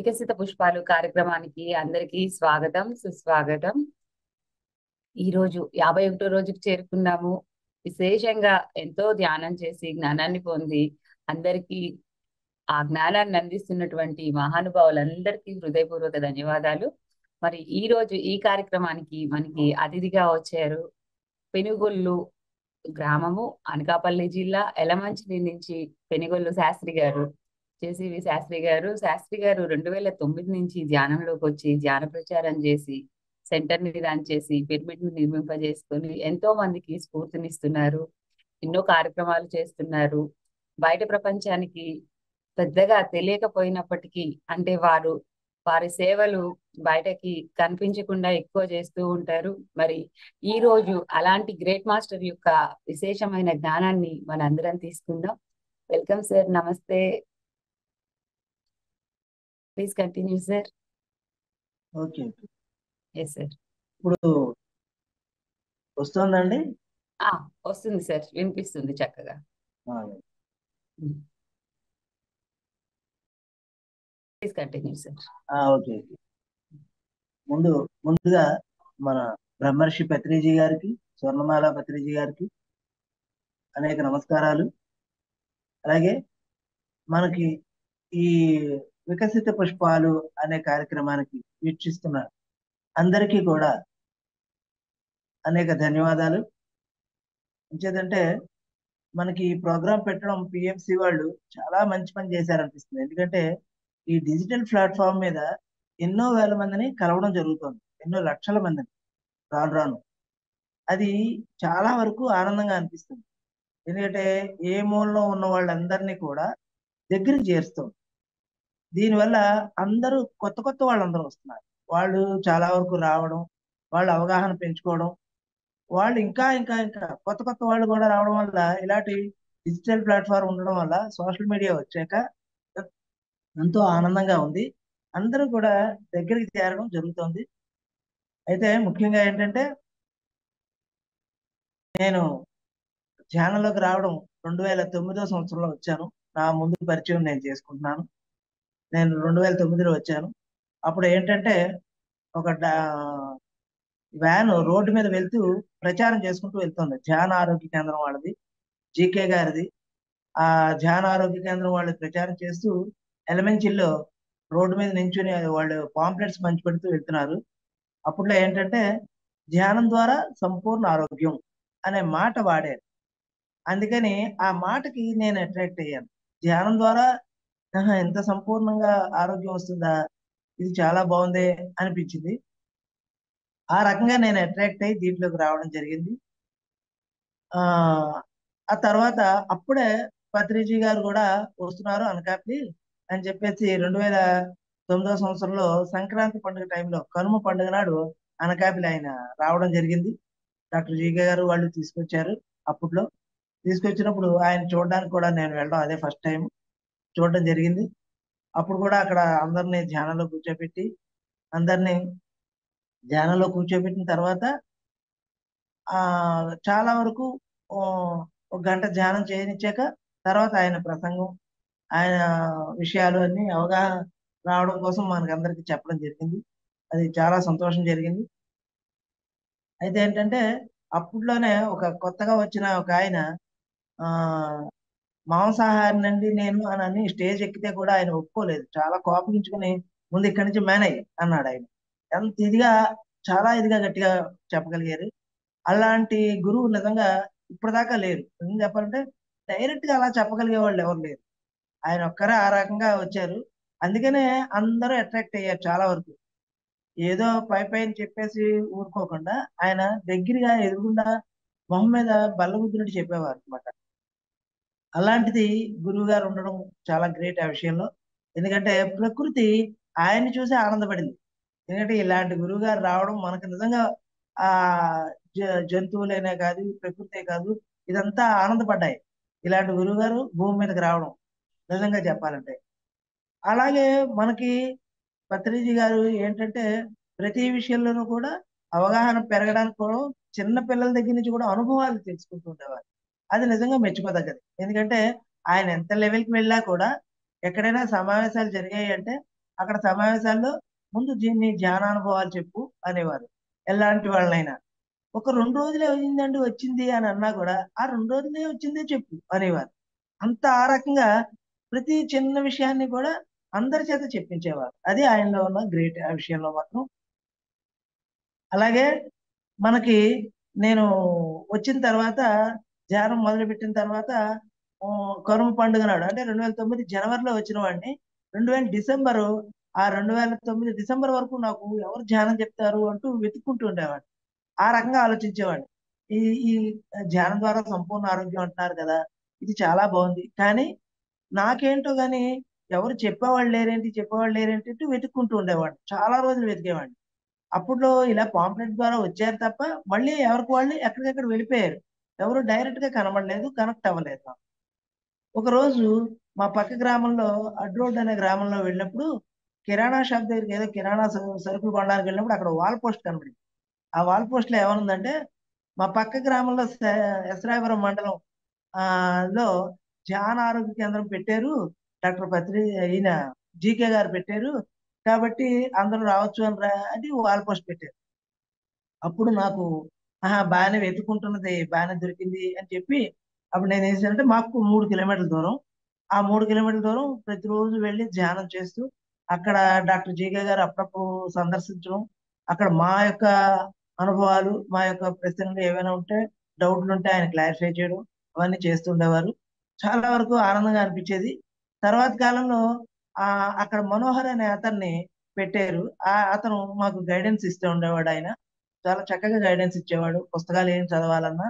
వికసిత పుష్పాలు కార్యక్రమానికి అందరికీ స్వాగతం సుస్వాగతం. ఈ రోజు 51వ రోజుకు చేరుకున్నాము. విశేషంగా ఎంతో ధ్యానం చేసి జ్ఞానాన్ని పొంది అందరికీ ఆ జ్ఞానాన్ని అందిస్తున్నటువంటి మహానుభావులందరికీ హృదయపూర్వక ధన్యవాదాలు. మరి ఈ రోజు ఈ కార్యక్రమానికి మనకి అతిథిగా వచ్చారు పెనుగొల్లు గ్రామము, అనకాపల్లి జిల్లా, ఎలమంచిలి నుంచి పెనుగొల్లు శాస్త్రి గారు, జేసివి శాస్త్రి గారు 2009 నుంచి ధ్యానంలోకి వచ్చి ధ్యాన ప్రచారం చేసి సెంటర్ ని రన్ చేసి పిరమిడ్ ని నిర్మింపజేసుకొని ఎంతో మందికి స్ఫూర్తినిస్తున్నారు. ఎన్నో కార్యక్రమాలు చేస్తున్నారు. బయట ప్రపంచానికి పెద్దగా తెలియకపోయినప్పటికీ అంటే వారి సేవలు బయటకి కనిపించకుండా ఎక్కువ చేస్తూ ఉంటారు. మరి ఈ రోజు అలాంటి గ్రేట్ మాస్టర్ యొక్క విశేషమైన జ్ఞానాన్ని మనందరం తీసుకుందాం. వెల్కమ్ సార్, నమస్తే. Please continue sir. Okay. Yes sir. ఇప్పుడు వస్తుందండి? వస్తుంది సార్, వినిపిస్తుంది చక్కగా. Please continue sir. ఓకే. ముందుగా మన బ్రహ్మర్షి పత్రిజీ గారికి, స్వర్ణమాల పత్రిజీ గారికి అనేక నమస్కారాలు. అలాగే మనకి ఈ వికసిత పుష్పాలు అనే కార్యక్రమానికి వీక్షిస్తున్న అందరికీ కూడా అనేక ధన్యవాదాలు. ఇంకేదంటే మనకి ఈ ప్రోగ్రాం పెట్టడం పిఎంసి వాళ్ళు చాలా మంచి పని చేశారనిపిస్తుంది. ఎందుకంటే ఈ డిజిటల్ ప్లాట్ఫామ్ మీద ఎన్నో వేల మందిని కలవడం జరుగుతుంది, ఎన్నో లక్షల మందిని రాను అది చాలా వరకు ఆనందంగా అనిపిస్తుంది. ఎందుకంటే ఏ మూలలో ఉన్న వాళ్ళందరినీ కూడా దగ్గరికి చేరుస్తుంది. దీనివల్ల అందరూ కొత్త వాళ్ళందరూ వస్తున్నారు. వాళ్ళు చాలా వరకు రావడం, వాళ్ళు అవగాహన పెంచుకోవడం, వాళ్ళు ఇంకా ఇంకా ఇంకా కొత్త వాళ్ళు కూడా రావడం వల్ల ఇలాంటి డిజిటల్ ప్లాట్ఫామ్ ఉండడం వల్ల సోషల్ మీడియా వచ్చాక ఎంతో ఆనందంగా ఉంది. అందరూ కూడా దగ్గరికి చేరడం జరుగుతుంది. అయితే ముఖ్యంగా ఏంటంటే నేను ధ్యానంలోకి రావడం 2009వ సంవత్సరంలో వచ్చాను. నా ముందు పరిచయం నేను చేసుకుంటున్నాను. నేను 2009లో వచ్చాను. అప్పుడు ఏంటంటే ఒక వ్యాన్ రోడ్డు మీద వెళ్తూ ప్రచారం చేసుకుంటూ వెళ్తుంది. ధ్యాన ఆరోగ్య కేంద్రం వాళ్ళది, జీకే గారిది. ఆ ధ్యాన ఆరోగ్య కేంద్రం వాళ్ళు ప్రచారం చేస్తూ ఎలమెంచిల్లో రోడ్డు మీద నించుని వాళ్ళు పాంప్లెట్స్ పంచిపెడుతూ వెళ్తున్నారు. అప్పుడులో ఏంటంటే ధ్యానం ద్వారా సంపూర్ణ ఆరోగ్యం అనే మాట వాడారు. అందుకని ఆ మాటకి నేను అట్రాక్ట్ అయ్యాను. ధ్యానం ద్వారా ఎంత సంపూర్ణంగా ఆరోగ్యం వస్తుందా, ఇది చాలా బాగుంది అనిపించింది. ఆ రకంగా నేను అట్రాక్ట్ అయ్యి దీంట్లోకి రావడం జరిగింది. ఆ తర్వాత అప్పుడే పత్రిజీ గారు కూడా వస్తున్నారు అనకాపల్లి అని చెప్పేసి 2009వ సంవత్సరంలో సంక్రాంతి పండుగ టైంలో, కనుమ పండుగ నాడు అనకాపల్లి ఆయన రావడం జరిగింది. డాక్టర్ జీకే గారు వాళ్ళు తీసుకొచ్చారు. అప్పట్లో తీసుకొచ్చినప్పుడు ఆయన చూడడానికి కూడా నేను వెళ్ళడం అదే ఫస్ట్ టైం చూడడం జరిగింది. అప్పుడు కూడా అక్కడ అందరినీ ధ్యానంలో కూర్చోబెట్టి కూర్చోబెట్టిన తర్వాత చాలా వరకు ఒక గంట ధ్యానం చేయనిచ్చాక తర్వాత ఆయన ప్రసంగం, ఆయన విషయాలు అన్ని అవగాహన రావడం కోసం మనకందరికి చెప్పడం జరిగింది. అది చాలా సంతోషం జరిగింది. అయితే ఏంటంటే అప్పుడులోనే ఒక కొత్తగా వచ్చిన ఒక ఆయన మాంసాహారినండి నేను అని స్టేజ్ ఎక్కితే కూడా ఆయన ఒప్పుకోలేదు. చాలా కోపగించుకుని ముందు ఇక్కడి నుంచి మేనేజ్ అన్నాడు. ఆయన ఎంత ఇదిగా, చాలా ఇదిగా గట్టిగా చెప్పగలిగారు. అలాంటి గురువు నిజంగా ఇప్పటిదాకా లేరు. ఏం చెప్పాలంటే డైరెక్ట్ గా అలా చెప్పగలిగే వాళ్ళు ఎవరు లేరు. ఆయన ఒక్కరే ఆ రకంగా వచ్చారు. అందుకనే అందరూ అట్రాక్ట్ అయ్యారు చాలా వరకు. ఏదో పైన చెప్పేసి ఊరుకోకుండా ఆయన దగ్గరగా ఎదురుగుండా మొహం మీద బల్లగుద్దినట్టు చెప్పేవారు అనమాట. అలాంటిది గురువు గారు ఉండడం చాలా గ్రేట్ ఆ విషయంలో. ఎందుకంటే ప్రకృతి ఆయన్ని చూసి ఆనందపడింది. ఎందుకంటే ఇలాంటి గురువు గారు రావడం మనకు నిజంగా ఆ జంతువులైనా కాదు, ప్రకృతే కాదు, ఇదంతా ఆనందపడ్డాయి ఇలాంటి గురువు గారు భూమి మీదకి రావడం నిజంగా చెప్పాలంటే. అలాగే మనకి పత్రిజీ గారు ఏంటంటే ప్రతి విషయంలోనూ కూడా అవగాహన పెరగడానికి కూడా చిన్న పిల్లల దగ్గర నుంచి కూడా అనుభవాలు తెలుసుకుంటూ ఉండేవారు. అది నిజంగా మెచ్చుకోదగ్గది. ఎందుకంటే ఆయన ఎంత లెవెల్కి వెళ్ళా కూడా ఎక్కడైనా సమావేశాలు జరిగాయి అంటే అక్కడ సమావేశాల్లో ముందు దీన్ని ధ్యానానుభవాలు చెప్పు అనేవారు. ఎలాంటి వాళ్ళనైనా. ఒక 2 రోజులే అయిందండి వచ్చింది అని అన్నా కూడా, ఆ 2 రోజులే వచ్చిందే చెప్పు అనేవారు. అంత ఆ రకంగా ప్రతి చిన్న విషయాన్ని కూడా అందరి చేత చెప్పించేవారు. అది ఆయనలో ఉన్న గ్రేట్ ఆ విషయంలో మాత్రం. అలాగే మనకి నేను వచ్చిన తర్వాత ధ్యానం మొదలుపెట్టిన తర్వాత కనుమ పండుగ నాడు అంటే 2009 జనవరిలో వచ్చిన వాడిని 2000 డిసెంబరు ఆ 2009 డిసెంబర్ వరకు నాకు ఎవరు ధ్యానం చెప్తారు అంటూ వెతుక్కుంటూ ఉండేవాడిని. ఆ రకంగా ఆలోచించేవాడిని. ఈ ఈ ధ్యానం ద్వారా సంపూర్ణ ఆరోగ్యం అంటున్నారు కదా! ఇది చాలా బాగుంది. కానీ నాకేంటో గాని ఎవరు చెప్పేవాళ్ళు లేరేంటి అంటూ వెతుక్కుంటూ ఉండేవాడిని. చాలా రోజులు వెతికేవాడిని. అప్పట్లో ఇలా పాంప్లెట్ ద్వారా వచ్చారు తప్ప, మళ్ళీ ఎవరికి వాళ్ళు ఎక్కడికక్కడ వెళ్ళిపోయారు. ఎవరు డైరెక్ట్‌గా కనబడలేదు. కనెక్ట్ అవ్వలేదు నాకు. ఒకరోజు మా పక్క గ్రామంలో అడ్రోడ్ అనే గ్రామంలో వెళ్ళినప్పుడు, కిరాణా షాప్ దగ్గరికి ఏదో కిరాణా సరుకులు కొనడానికి వెళ్ళినప్పుడు అక్కడ వాల్ పోస్ట్ కనపడింది. ఆ వాల్ పోస్ట్‌లో ఏమనుందంటే, మా పక్క గ్రామంలో ఎస్రాయపురం మండలం లో ధ్యాన ఆరోగ్య కేంద్రం పెట్టారు. డాక్టర్ ఈయన జీకే గారు పెట్టారు. కాబట్టి అందరూ రావచ్చు అని వాల్ పోస్ట్ పెట్టారు. అప్పుడు నాకు ఆహా! బానే వెతుక్కుంటున్నది బానే దొరికింది అని చెప్పి, అప్పుడు నేనేం చేశానంటే మాకు 3 కిలోమీటర్ల దూరం. ఆ 3 కిలోమీటర్ల దూరం ప్రతిరోజు వెళ్లి ధ్యానం చేస్తూ, అక్కడ డాక్టర్ జీకే గారు అప్పుడప్పుడు సందర్శించడం, అక్కడ మా యొక్క అనుభవాలు, మా యొక్క ప్రశ్నలు ఏవైనా ఉంటే, డౌట్‌లుంటే ఆయన క్లారిఫై చేయడం, అవన్నీ చేస్తుండేవారు. చాలా వరకు ఆనందంగా అనిపించేది. తర్వాత కాలంలో అక్కడ మనోహర్ అనే అతన్ని పెట్టారు. అతను మాకు గైడెన్స్ ఇస్తూ ఉండేవాడాయన. చాలా చక్కగా గైడెన్స్ ఇచ్చేవాడు. పుస్తకాలు ఏం చదవాలన్నా,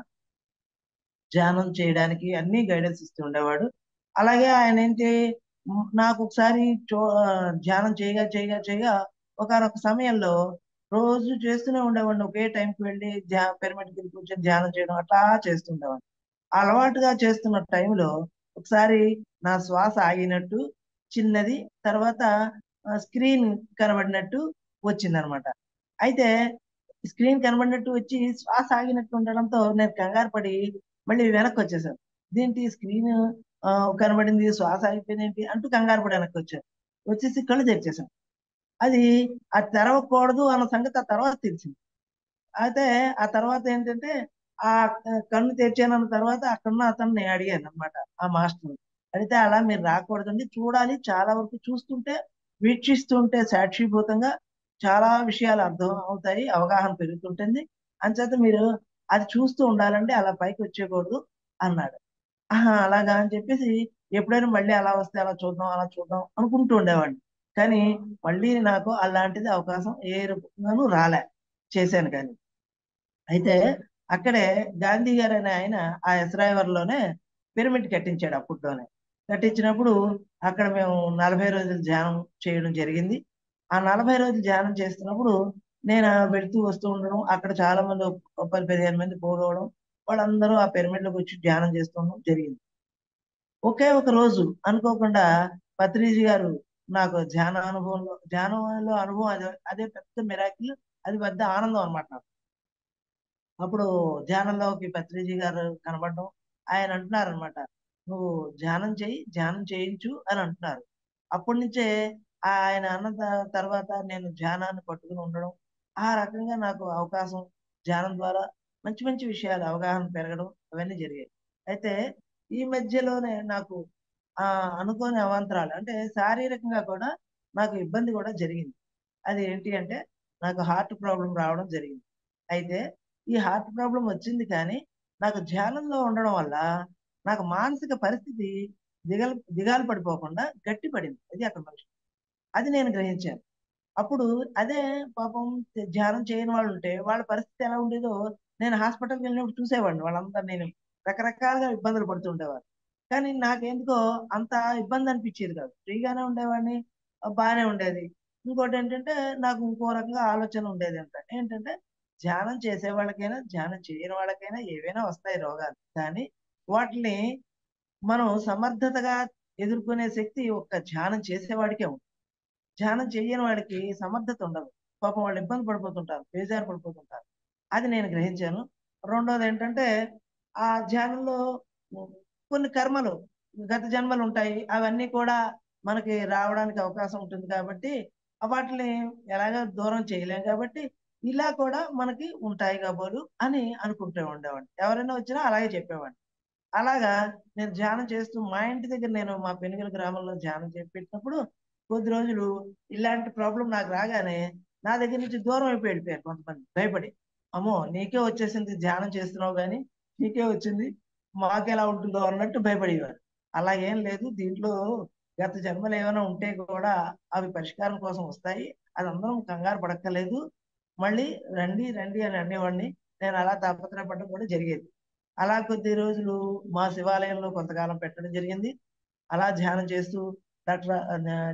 ధ్యానం చేయడానికి అన్నీ గైడెన్స్ ఇస్తూ ఉండేవాడు. అలాగే ఆయనేంటి నాకొకసారి ధ్యానం చేయగా ఒకానొక సమయంలో రోజు చేస్తూనే ఉండేవాడిని. ఒకే టైంకి వెళ్లి పిరమిడ్‌కెళ్ళి కూర్చొని ధ్యానం చేయడం అట్లా చేస్తుండేవాడిని. అలవాటుగా చేస్తున్న టైంలో ఒకసారి నా శ్వాస ఆగినట్టు చిన్నది, తర్వాత స్క్రీన్ కనబడినట్టు వచ్చిందనమాట. అయితే స్క్రీన్ కనబడినట్టు వచ్చి శ్వాస ఆగినట్టు ఉండడంతో నేను కంగారు పడి మళ్ళీ వెనక్కొచ్చేసాను. ఇదేంటి స్క్రీను కనబడింది, శ్వాస ఆగిపోయిందేంటి అంటూ కంగారు పడి వెనక్కొచ్చాను. వచ్చేసి కళ్ళు తెరిచేసాను. అది తెరవకూడదు అన్న సంగతి ఆ తర్వాత తెలిసింది. అయితే ఆ తర్వాత ఏంటంటే కన్ను తెరిచానన్న తర్వాత అక్కడున్న అతన్ని అడిగాననమాట. ఆ మాస్టర్‌ని. అడిగితే అలా మీరు రాకూడదండి. చూడాలి. చాలా వరకు చూస్తుంటే, వీక్షిస్తుంటే సాక్షిభూతంగా చాలా విషయాలు అర్థం అవుతాయి. అవగాహన పెరుగుతుంటుంది. అంచేత మీరు అది చూస్తూ ఉండాలండి. అలా పైకొచ్చేయకూడదు అన్నాడు. ఆహా! అలాగా అని చెప్పేసి ఎప్పుడైనా మళ్ళీ అలా వస్తే అలా చూద్దాం అనుకుంటూ ఉండేవాడిని. కానీ మళ్ళీ నాకు అలాంటిది అవకాశం ఏ రూపంగాను రాలే. చేశాను కానీ. అయితే అక్కడే గాంధీ గారనే ఆయన ఆ ఎసరాయవరంలోనే పిరమిడ్ కట్టించాడు అప్పట్లోనే. కట్టించినప్పుడు అక్కడ మేము 40 రోజులు ధ్యానం చేయడం జరిగింది. ఆ 40 రోజులు ధ్యానం చేస్తున్నప్పుడు నేను వెళ్తూ వస్తూ ఉండడం, అక్కడ చాలా మంది ఓ 10, 15 మంది పోగవడం, వాళ్ళందరూ ఆ పిరమిడ్‌లోకొచ్చి ధ్యానం చేస్తూ ఉండడం జరిగింది. ఒకే ఒక రోజు అనుకోకుండా పత్రిజీ గారు నాకు ధ్యానంలో అనుభవం అదే అదే పెద్ద మిరాకిల్. అది పెద్ద ఆనందం అన్నమాట నాకు. అప్పుడు ధ్యానంలోకి పత్రిజీ గారు కనపడడం. ఆయన అంటున్నారనమాట. "నువ్వు ధ్యానం చెయ్యి, ధ్యానం చేయించు" అని అంటున్నారు. అప్పటినుంచే ఆయన అన్న తర్వాత నేను ధ్యానాన్ని పట్టుకొని ఉండడం. ఆ రకంగా నాకు అవకాశం ధ్యానం ద్వారా మంచి మంచి విషయాలు అవగాహన పెరగడం అవన్నీ జరిగాయి. అయితే ఈ మధ్యలోనే నాకు అనుకోని అవాంతరాలు అంటే శారీరకంగా కూడా నాకు ఇబ్బంది కూడా జరిగింది. అది ఏంటి అంటే నాకు హార్ట్ ప్రాబ్లమ్ రావడం జరిగింది. అయితే ఈ హార్ట్ ప్రాబ్లమ్ వచ్చింది కానీ, నాకు ధ్యానంలో ఉండడం వల్ల నాకు మానసిక పరిస్థితి దిగాలు పడిపోకుండా గట్టిపడింది. అది అక్కడ విషయం. అది నేను గ్రహించాను. అప్పుడు అదే పాపం ధ్యానం చేయని వాళ్ళుంటే వాళ్ళ పరిస్థితి ఎలా ఉండేదో నేను హాస్పిటల్‌కి వెళ్ళినప్పుడు చూసేవాడిని. వాళ్ళందరినీను రకరకాలుగా ఇబ్బందులు పడుతుండేవారు. కానీ నాకెందుకో అంత ఇబ్బంది అనిపించేది కాదు. ఫ్రీగానే ఉండేవాడిని. బానే ఉండేది. ఇంకోటేంటంటే నాకు ఇంకో రకంగా ఆలోచన ఉండేదంట. ఏంటంటే ధ్యానం చేసేవాళ్ళకైనా, ధ్యానం చేయని వాళ్ళకైనా ఏవైనా వస్తాయి రోగాలు. కానీ వాటిని మనం సమర్థతగా ఎదుర్కొనే శక్తి ఒక్క ధ్యానం చేసేవాడికే ఉంది. ధ్యానం చెయ్యని వాడికి సమర్థత ఉండదు. పాపం వాళ్ళు ఇబ్బంది పడిపోతుంటారు. బేజారు పడిపోతుంటారు. అది నేను గ్రహించాను. రెండోదేంటంటే, ఆ ధ్యానంలో హ్మ్, కొన్ని కర్మలు, గత జన్మలుంటాయి. అవన్నీ కూడా మనకి రావడానికి అవకాశం ఉంటుంది కాబట్టి వాటిని ఎలాగ దూరం చేయలేం కాబట్టి ఇలా కూడా మనకి ఉంటాయి కాబోలు అని అనుకుంటూ ఉండేవాడిని. ఎవరైనా వచ్చినా అలాగే చెప్పేవాడిని. అలాగా నేను ధ్యానం చేస్తూ మా ఇంటి దగ్గర నేను మా పెనుగల గ్రామంలో ధ్యానం పెట్టినప్పుడు కొద్ది రోజులు ఇలాంటి ప్రాబ్లం నాకు రాగానే నా దగ్గర నుంచి దూరం అయిపోయి వెళ్ళిపోయారు కొంతమంది భయపడి. అమ్మో నీకే వచ్చేసింది ధ్యానం చేస్తున్నావు కానీ నీకే వచ్చింది మాకెలా ఉంటుందో అన్నట్టు భయపడేవారు. అలా ఏం లేదు దీంట్లో గత జన్మలు ఏమైనా ఉంటే కూడా అవి పరిష్కారం కోసం వస్తాయి. అది అందరం కంగారు పడక్కర్లేదు. మళ్ళీ రండి రండి అని అనేవాడిని. నేను అలా తాపత్రయపడడం కూడా జరిగేది. అలా కొద్ది రోజులు మా శివాలయంలో కొంతకాలం పెట్టడం జరిగింది. అలా ధ్యానం చేస్తూ డాక్టర్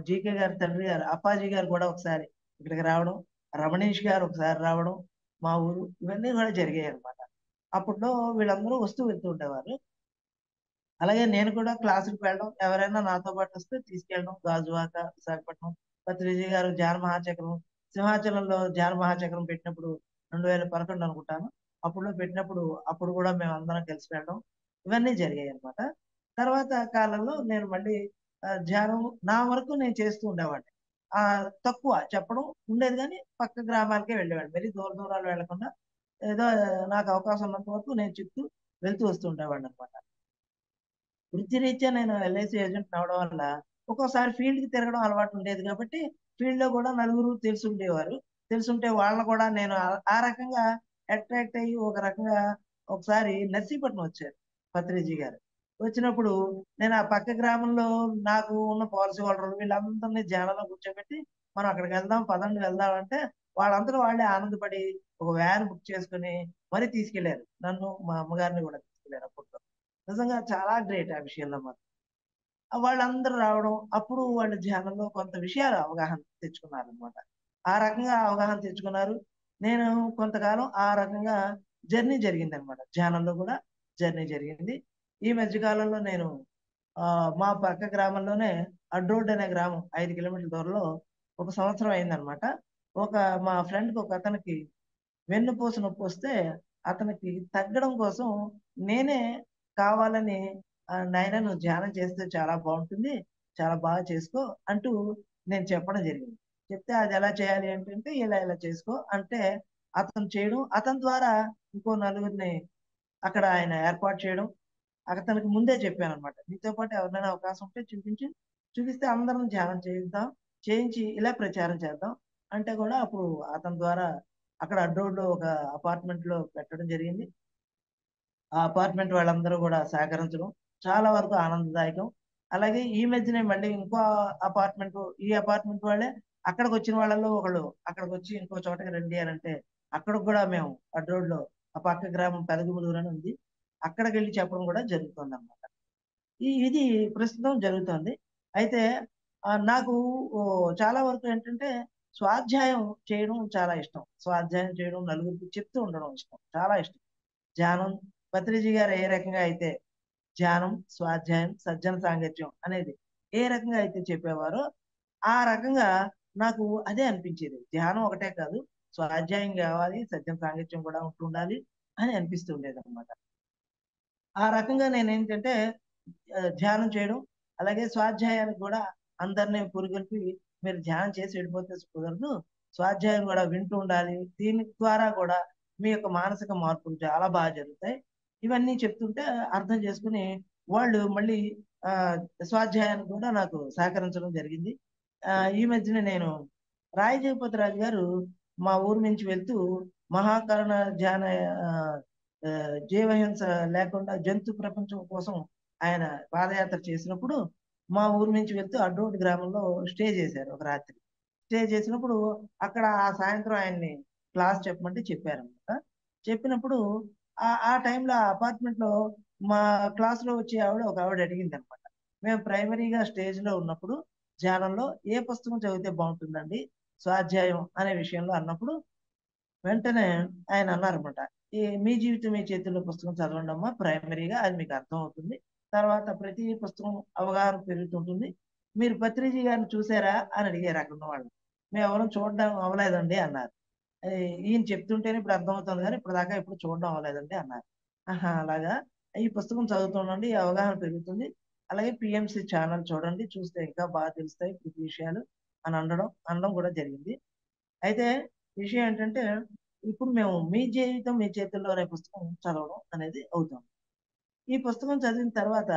జీకే గారి తండ్రి గారు అప్పాజీ గారు కూడా ఒకసారి ఇక్కడికి రావడం, రమణీష్ గారు ఒకసారి రావడం మా ఊరు ఇవన్నీ కూడా జరిగాయి అన్నమాట. అప్పట్లో వీళ్ళందరూ వస్తూ వెళ్తూ ఉండేవారు. అలాగే నేను కూడా క్లాసులకు వెళ్ళడం, ఎవరైనా నాతో పాటు వస్తే తీసుకెళ్ళడం. గాజువాక, విశాఖపట్నం, పత్రిజీ గారు ధ్యాన మహాచక్రం, సింహాచలంలో ధ్యాన మహాచక్రం పెట్టినప్పుడు 2011 అనుకుంటాను. అప్పుడులో పెట్టినప్పుడు అప్పుడు కూడా మేము అందరం కలిసి వెళ్ళడం ఇవన్నీ జరిగాయి అన్నమాట. తర్వాత కాలంలో నేను మళ్ళీ ధ్యానం నా వరకు నేను చేస్తూ ఉండేవాడిని. తక్కువ చెప్పడం ఉండేది కానీ పక్క గ్రామాలకే వెళ్ళేవాడిని. మరీ దూర దూరాలు వెళ్ళకుండా ఏదో నాకు అవకాశం ఉన్నంత వరకు నేను చెప్తూ వెళ్తూ వస్తూ ఉండేవాడిని అనమాట. వృత్తిరీత్యా నేను ఎల్ఐసి ఏజెంట్ అవడం వల్ల ఒక్కోసారి ఫీల్డ్‌కి తిరగడం అలవాటు ఉండేది కాబట్టి, ఫీల్డ్‌లో కూడా నలుగురు తెలిసుండేవారు. తెలిసుంటే వాళ్ళని కూడా నేను ఆ రకంగా అట్రాక్ట్ అయ్యి ఒక రకంగా ఒకసారి నర్సీపట్నం వచ్చారు పత్రిజీ గారు. వచ్చినప్పుడు నేను ఆ పక్క గ్రామంలో నాకు ఉన్న పాలసీ హోల్డర్లు వీళ్ళందరినీ ధ్యానంలో కూర్చోబెట్టి, మనం అక్కడికి వెళ్దాం పదండి వెళ్దాం అంటే, వాళ్ళంతట వాళ్ళే ఆనందపడి ఒక వ్యాన్ బుక్ చేసుకొని మరీ తీసుకెళ్లారు. నన్ను, మా అమ్మగారిని కూడా తీసుకెళ్లారు అప్పట్లో. నిజంగా చాలా గ్రేట్ ఆ విషయంలో మాత్రం. వాళ్ళందరూ రావడం, అప్పుడు వాళ్ళు ధ్యానంలో కొంత విషయాలు అవగాహన తెచ్చుకున్నారనమాట. ఆ రకంగా అవగాహన తెచ్చుకున్నారు. నేను కొంతకాలం ఆ రకంగా జర్నీ జరిగిందనమాట. ధ్యానంలో కూడా జర్నీ జరిగింది. ఈ మధ్య కాలంలో నేను మా పక్క గ్రామంలోనే అడ్రోడ్ అనే గ్రామం 5 కిలోమీటర్ల దూరంలో ఒక సంవత్సరం అయిందనమాట. ఒక మా ఫ్రెండ్‌కి ఒకతనికి వెన్నుపూస నొప్పొస్తే అతనికి తగ్గడం కోసం నేనే కావాలని "నాయనా నువ్వు ధ్యానం చేస్తే చాలా బావుంటుంది. చాలా బాగా చేసుకో" అంటూ నేను చెప్పడం జరిగింది. చెప్తే అదెలా చేయాలి ఏంటంటే, ఇలా ఇలా చేసుకో అంటే అతను చేయడం, అతని ద్వారా ఇంకో నలుగురిని అక్కడ ఆయన ఏర్పాటు చేయడం. అతనికి ముందే చెప్పాననమాట. "నీతో పాటు ఎవరినైనా అవకాశం ఉంటే చూపించు. చూపిస్తే అందరం ధ్యానం చేయిద్దాం. చేయించి ఇలా ప్రచారం చేద్దాం." అంటే కూడా అప్పుడు అతని ద్వారా అక్కడ అడ్రోడ్‌లో ఒక అపార్ట్మెంట్‌లో పెట్టడం జరిగింది. ఆ అపార్ట్మెంట్ వాళ్ళందరూ గూడా సహకరించడం చాలా వరకు ఆనందదాయకం. అలాగే ఈ మధ్యనే మళ్ళీ ఇంకో ఈ అపార్ట్మెంట్ వాళ్ళే అక్కడికొచ్చిన వాళ్ళలో ఒకళ్ళు అక్కడికొచ్చి ఇంకో చోటకి రండి అనంటే, అక్కడికి గూడా మేము అడ్రోడ్‌లో ఆ పక్క గ్రామం పెదగుమలూరు అని ఉంది. అక్కడికెళ్ళి చెప్పడం గూడా జరుగుతుందన్నమాట. ఇది ప్రస్తుతం జరుగుతోంది. అయితే నాకు చాలా వరకు ఏంటంటే స్వాధ్యాయం చేయడం చాలా ఇష్టం. స్వాధ్యాయం చేయడం, నలుగురికి చెప్తూ ఉండడం ఇష్టం. చాలా ఇష్టం. ధ్యానం పత్రిజీ గారు ఏ రకంగా అయితే ధ్యానం, స్వాధ్యాయం, సజ్జన సాంగత్యం అనేది ఏ రకంగా అయితే చెప్పేవారో, ఆ రకంగా నాకు అదే అనిపించేది. ధ్యానం ఒకటే కాదు, స్వాధ్యాయం గావాలి, సజ్జన సాంగత్యం కూడా ఉంటుండాలి అని అనిపిస్తూ ఉండేదనమాట. ఆ రకంగా నేనేంటంటే ధ్యానం చేయడం, అలాగే స్వాధ్యాయానికి గూడా అందరిని పురిగొల్పి మీరు ధ్యానం చేసి వెళ్ళిపోతే కుదరదు. స్వాధ్యాయం గూడా వింటూ ఉండాలి. దీని ద్వారా గూడా మీ యొక్క మానసిక మార్పులు చాలా బాగా జరుగుతాయి. ఇవన్నీ చెప్తుంటే అర్థం చేసుకొని వాళ్ళు మళ్ళీ ఆహ్, స్వాధ్యాయానికి కూడా నాకు సహకరించడం జరిగింది. ఈ మధ్యన నేను రాయి జగపతిరాజు గారు మా ఊరు నుంచి వెళ్తూ మహాకరుణ ధ్యాన ఆహ్, జీవహింస లేకుండా జంతు ప్రపంచం కోసం ఆయన పాదయాత్ర చేసినప్పుడు, మా ఊరు నుంచి వెళ్తూ అడ్డోటి గ్రామంలో స్టే చేశారు ఒక రాత్రి. స్టే చేసినప్పుడు అక్కడ ఆ సాయంత్రం ఆయన్ని క్లాస్ చెప్పమంటే చెప్పారన్నమాట. చెప్పినప్పుడు ఆ టైంలో ఆ అపార్ట్మెంట్‌లో మా క్లాస్‌లో వచ్చే ఒక ఆవిడ అడిగిందన్నమాట. మేము ప్రైమరీగా స్టేజ్‌లో ఉన్నప్పుడు ధ్యానంలో ఏ పుస్తకం చదివితే బావుంటుందండి? స్వాధ్యాయం అనే విషయంలో అన్నప్పుడు వెంటనే ఆయన అన్నారన్నమాట. మీ జీవితం మీ చేతుల్లో" పుస్తకం చదవండమ్మా ప్రైమరీగా అది మీకు అర్థమవుతుంది. తర్వాత ప్రతి పుస్తకం అవగాహన పెరుగుతుంటుంది. మీరు పత్రిజీ గారిని చూసారా? అని అడిగారు అక్కడున్న వాళ్ళు. మేమెవరం చూడడం అవ్వలేదండి అన్నారు. ఈయన చెప్తుంటేనే ఇప్పుడు అర్థమవుతుంది గానీ ఇప్పటిదాకా ఎప్పుడు చూడడం అవ్వలేదండి అన్నారు. ఆహా! అలాగా ఈ పుస్తకం చదువుతుండండి అవగాహన పెరుగుతుంది. అలాగే పిఎంసి ఛానల్ చూడండి, చూస్తే ఇంకా బాగా తెలుస్తాయి ప్రతి విషయాలు అని అనడం కూడా జరిగింది. అయితే విషయం ఏంటంటే, ఇప్పుడు మేము మీ జీవితం మీ చేతుల్లో అనే పుస్తకం చదవడం అనేది అవుతాం. ఈ పుస్తకం చదివిన తర్వాత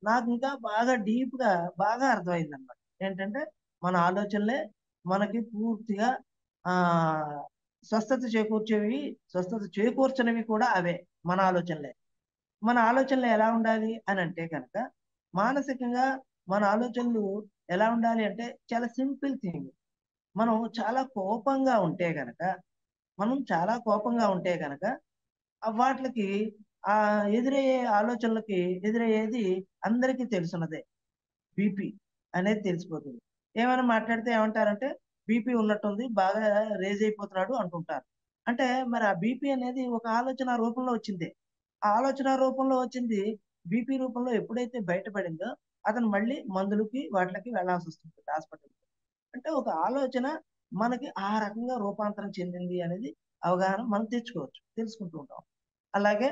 నాకు ఇంకా బాగా డీప్ గా బాగా అర్థమైంది అనమాట. ఏంటంటే మన ఆలోచనలే మనకి పూర్తిగా ఆ స్వస్థత చేకూర్చనివి కూడా అవే. మన ఆలోచనలే. మన ఆలోచనలు ఎలా ఉండాలి అని అంటే కనుక, మానసికంగా మన ఆలోచనలు ఎలా ఉండాలి అంటే చాలా సింపుల్ థింగ్. మనం చాలా కోపంగా ఉంటే గనక వాటికి ఆ ఎదురయ్యే ఆలోచనలకి ఎదురయ్యేది అందరికీ తెలుసున్నదే. బీపీ అనేది తెలిసిపోతుంది. ఏమైనా మాట్లాడితే ఏమంటారంటే బీపీ ఉన్నట్టుంది, బాగా రేజ్ అయిపోతున్నాడు అంటుంటారు. అంటే మరి ఆ బీపీ అనేది ఒక ఆలోచన రూపంలో వచ్చిందే. ఆ ఆలోచన రూపంలో వచ్చింది బీపీ రూపంలో ఎప్పుడైతే బయటపడిందో అతను మళ్ళీ మందులకి వాటికి వెళ్ళాల్సి వస్తుంది హాస్పిటల్‌కి. అంటే ఒక ఆలోచన మనకి ఆ రకంగా రూపాంతరం చెందింది అనేది అవగాహన మనం తెచ్చుకోవచ్చు. తెలుసుకుంటూ ఉంటాం. అలాగే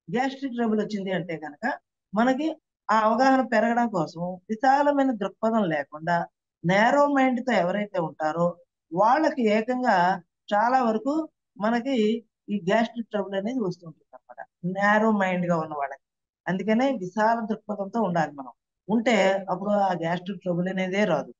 గ్యాస్ట్రిక్ ట్రబుల్ వచ్చింది అంటే గనక మనకి ఆ అవగాహన పెరగడం కోసం విశాలమైన దృక్పథం లేకుండా నేరో మైండ్‌తో ఎవరైతే ఉంటారో వాళ్ళకి ఏకంగా చాలా వరకు మనకి ఈ గ్యాస్ట్రిక్ ట్రబుల్ అనేది వస్తుంటుందన్నమాట. నేరో మైండ్‌గా ఉన్న వాళ్ళకి. అందుకనే విశాల దృక్పథంతో ఉండాలి మనం. ఉంటే అప్పుడు ఆ గ్యాస్ట్రిక్ ట్రబుల్ అనేదే రాదు.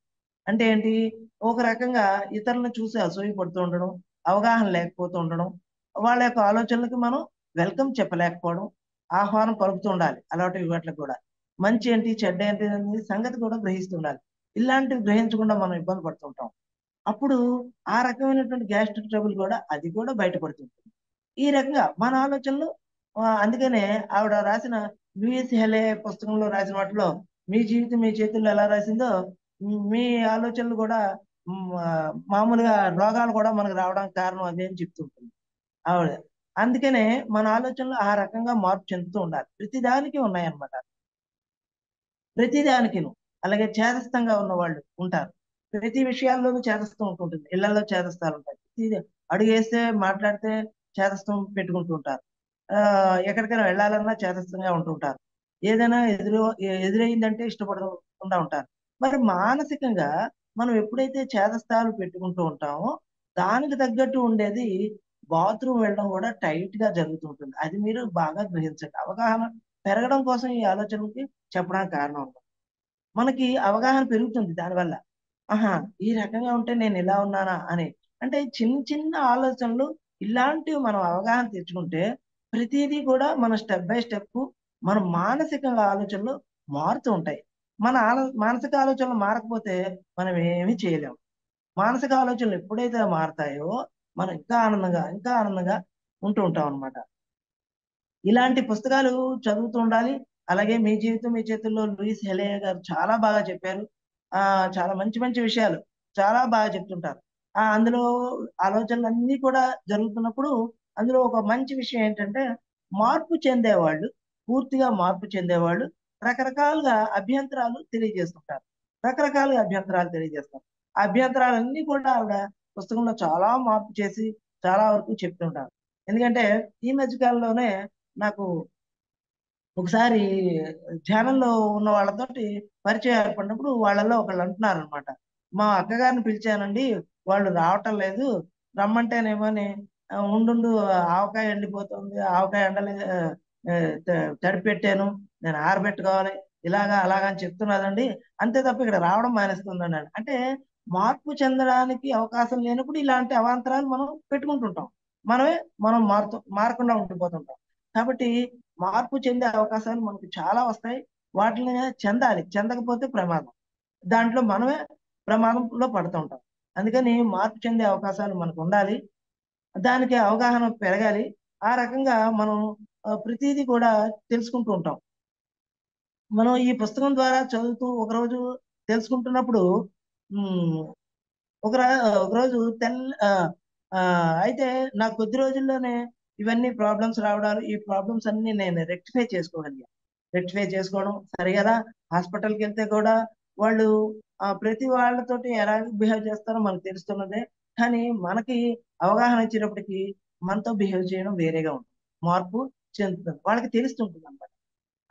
అంటే ఏంటి? ఒక రకంగా ఇతరులను చూసి అసూయ పడుతూ ఉండడం, అవగాహన లేకపోతూ ఉండడం, వాళ్ళ యొక్క ఆలోచనలకి మనం వెల్కమ్ చెప్పలేకపోవడం, ఆహ్వానం పలుకుతూ ఉండాలి అలాంటి వాటికి కూడా. మంచి ఏంటి, చెడ్డ ఏంటి అనేది సంగతి కూడా గ్రహిస్తూ ఉండాలి. ఇలాంటివి గ్రహించకుండా మనం ఇబ్బంది పడుతూ ఉంటాం. అప్పుడు ఆ రకమైనటువంటి గ్యాస్ట్రిక్ ట్రబుల్ కూడా అది కూడా బయటపడుతుంది. ఈ రకంగా మన ఆలోచనలు అందుకనే ఆవిడ రాసిన లూయిస్ హెలే పుస్తకంలో రాసిన వాటిలో మీ జీవితం మీ చేతుల్లో ఎలా రాసిందో మీ ఆలోచనలు కూడా మామూలుగా రోగాలు కూడా మనకు రావడానికి కారణం అదే అని చెప్తుంటుంది ఆవిడ. అందుకనే మన ఆలోచనలు ఆ రకంగా మార్పు చెందుతూ ఉండాలి. ప్రతిదానికి ఉన్నాయన్నమాట. ప్రతిదానికిను. అలాగే చేదస్తంగా ఉన్నవాళ్ళు ఉంటారు. ప్రతి విషయాల్లోనూ చేదస్తం ఉంటుంటుంది. ఇళ్లల్లో చేదస్తాలుంటాయి. ప్రతీది అడుగేస్తే, మాట్లాడితే చేదస్తం పెట్టుకుంటూ ఉంటారు. ఎక్కడికైనా వెళ్ళాలన్నా చేదస్తంగా ఉంటుంటారు. ఏదైనా ఎదురయిందంటే ఇష్టపడకుండా ఉంటారు. మరి మానసికంగా మనం ఎప్పుడైతే చేదస్తాలు పెట్టుకుంటూ ఉంటామో, దానికి తగ్గట్టు ఉండేది బాత్రూమ్ వెళ్ళడం కూడా టైట్‌గా జరుగుతూ ఉంటుంది. అది మీరు బాగా గ్రహించండి. అవగాహన పెరగడం కోసం ఈ ఆలోచనలకి చెప్పడానికి కారణం. మనకి అవగాహన పెరుగుతుంది దానివల్ల. ఆహా! ఈ రకంగా ఉంటే నేను ఇలా ఉన్నానా అని. అంటే చిన్న చిన్న ఆలోచనలు ఇలాంటివి మనం అవగాహన తెచ్చుకుంటే ప్రతీదీ కూడా మనం స్టెప్ బై స్టెప్ మన మానసిక ఆలోచనలు మారుతూ ఉంటాయి. మన మానసిక ఆలోచనలు మారకపోతే మనం ఏమీ చేయలేం. మానసిక ఆలోచనలు ఎప్పుడైతే మారతాయో మనం ఇంకా ఆనందంగా ఉంటూ ఉంటాం అన్నమాట. ఇలాంటి పుస్తకాలు చదువుతూ ఉండాలి. అలాగే మీ జీవితం మీ చేతుల్లో లూయిస్ హెలే గారు చాలా బాగా చెప్పారు. చాలా మంచి మంచి విషయాలు చాలా బాగా చెప్తుంటారు. అందులో ఆలోచనలన్నీ కూడా జరుగుతున్నప్పుడు అందులో ఒక మంచి విషయం ఏంటంటే మార్పు చెందేవాళ్ళు, పూర్తిగా మార్పు చెందేవాళ్ళు రకరకాలుగా అభ్యంతరాలు తెలియజేస్తుంటారు. రకరకాలుగా అభ్యంతరాలు తెలియజేస్తారు. ఆ అభ్యంతరాలన్నీ కూడా ఆవిడ పుస్తకంలో చాలా మార్పు చేసి చాలా వరకు చెప్తుంటారు. ఎందుకంటే ఈ మధ్య కాలంలోనే నాకు ఒకసారి ధ్యానంలో ఉన్న వాళ్ళతోటి పరిచయం ఏర్పడినప్పుడు వాళ్ళలో ఒకళ్ళు అంటున్నారనమాట. మా అక్కగారిని పిలిచానండి. వాళ్ళు రావటం లేదు. రమ్మంటేనేమోని ఉండుండు ఆవకాయ ఎండిపోతుంది. ఆవకాయ ఎండలే తడిపెట్టాను. నేను ఆరబెట్టుకోవాలి. ఇలాగా, అలాగా అని చెప్తున్నదండి. అంతే తప్ప ఇక్కడ రావడం మానేస్తుందన్నాడు. అంటే మార్పు చెందడానికి అవకాశం లేనప్పుడు ఇలాంటి అవాంతరాలు మనం పెట్టుకుంటుంటాం. మనమే మనం మారకుండా ఉండిపోతుంటాం. కాబట్టి మార్పు చెందే అవకాశాలు మనకు చాలా వస్తాయి. వాటిని చెందాలి. చెందకపోతే ప్రమాదం. దాంట్లో మనమే ప్రమాదంలో పడుతూ ఉంటాం. అందుకని మార్పు చెందే అవకాశాలు మనకుండాలి. దానికి అవగాహన పెరగాలి. ఆ రకంగా మనం ప్రతీదీ కూడా తెలుసుకుంటూ ఉంటాం. మనం ఈ పుస్తకం ద్వారా చదువుతూ ఒకరోజు తెలుసుకుంటున్నప్పుడు హ్మ్. ఒకరోజు అయితే నాకు కొద్ది రోజుల్లోనే ఇవన్నీ ప్రాబ్లమ్స్ రావడాలు, ఈ ప్రాబ్లమ్స్ అన్నీ నేను రెక్టిఫై చేసుకోగలిగాను. రెక్టిఫై చేసుకోవడం సరిగదా హాస్పిటల్‌కెళ్తే కూడా వాళ్ళు ప్రతి వాళ్ళతోటి ఎలా బిహేవ్ చేస్తారో మనకు తెలుస్తున్నదే. కానీ మనకి అవగాహన వచ్చేటప్పటికి మనతో బిహేవ్ చేయడం వేరేగా ఉంటుంది. మార్పు చెందుతుంది. వాళ్ళకి తెలుస్తుంటుందన్నమాట.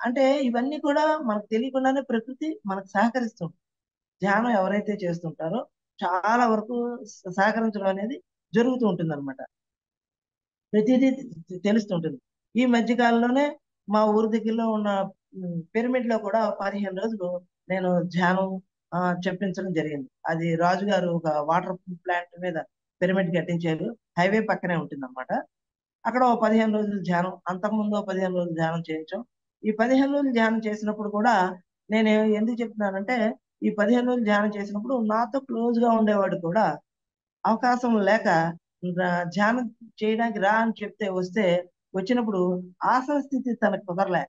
అంటే ఇవన్నీ కూడా మనకు తెలియకుండానే ప్రకృతి మనకు సహకరిస్తుంది. ధ్యానం ఎవరైతే చేస్తుంటారో చాలా వరకు సహకరించడం అనేది జరుగుతూ ఉంటుంది అనమాట. ప్రతిదీ తెలుస్తుంటుంది. ఈ మధ్య కాలంలోనే మా ఊరి దగ్గరలో ఉన్న పిరమిడ్ లో కూడా 15 రోజులు నేను ధ్యానం చెప్పించడం జరిగింది. అది రాజుగారు ఒక వాటర్ ప్లాంట్ మీద పిరమిడ్ కట్టించారు. హైవే పక్కనే ఉంటుంది అనమాట. అక్కడ ఓ 15 రోజులు ధ్యానం, అంతకుముందు ఓ 15 రోజులు ధ్యానం చేయించాం. ఈ 15 రోజులు ధ్యానం చేసినప్పుడు కూడా నేను ఎందుకు చెప్తున్నానంటే, ఈ 15 రోజులు ధ్యానం చేసినప్పుడు నాతో క్లోజ్ గా ఉండేవాడు కూడా అవకాశం లేక ధ్యానం చేయడానికి రా అని చెప్తే వస్తే వచ్చినప్పుడు ఆసన స్థితి తనకు కుదరలే.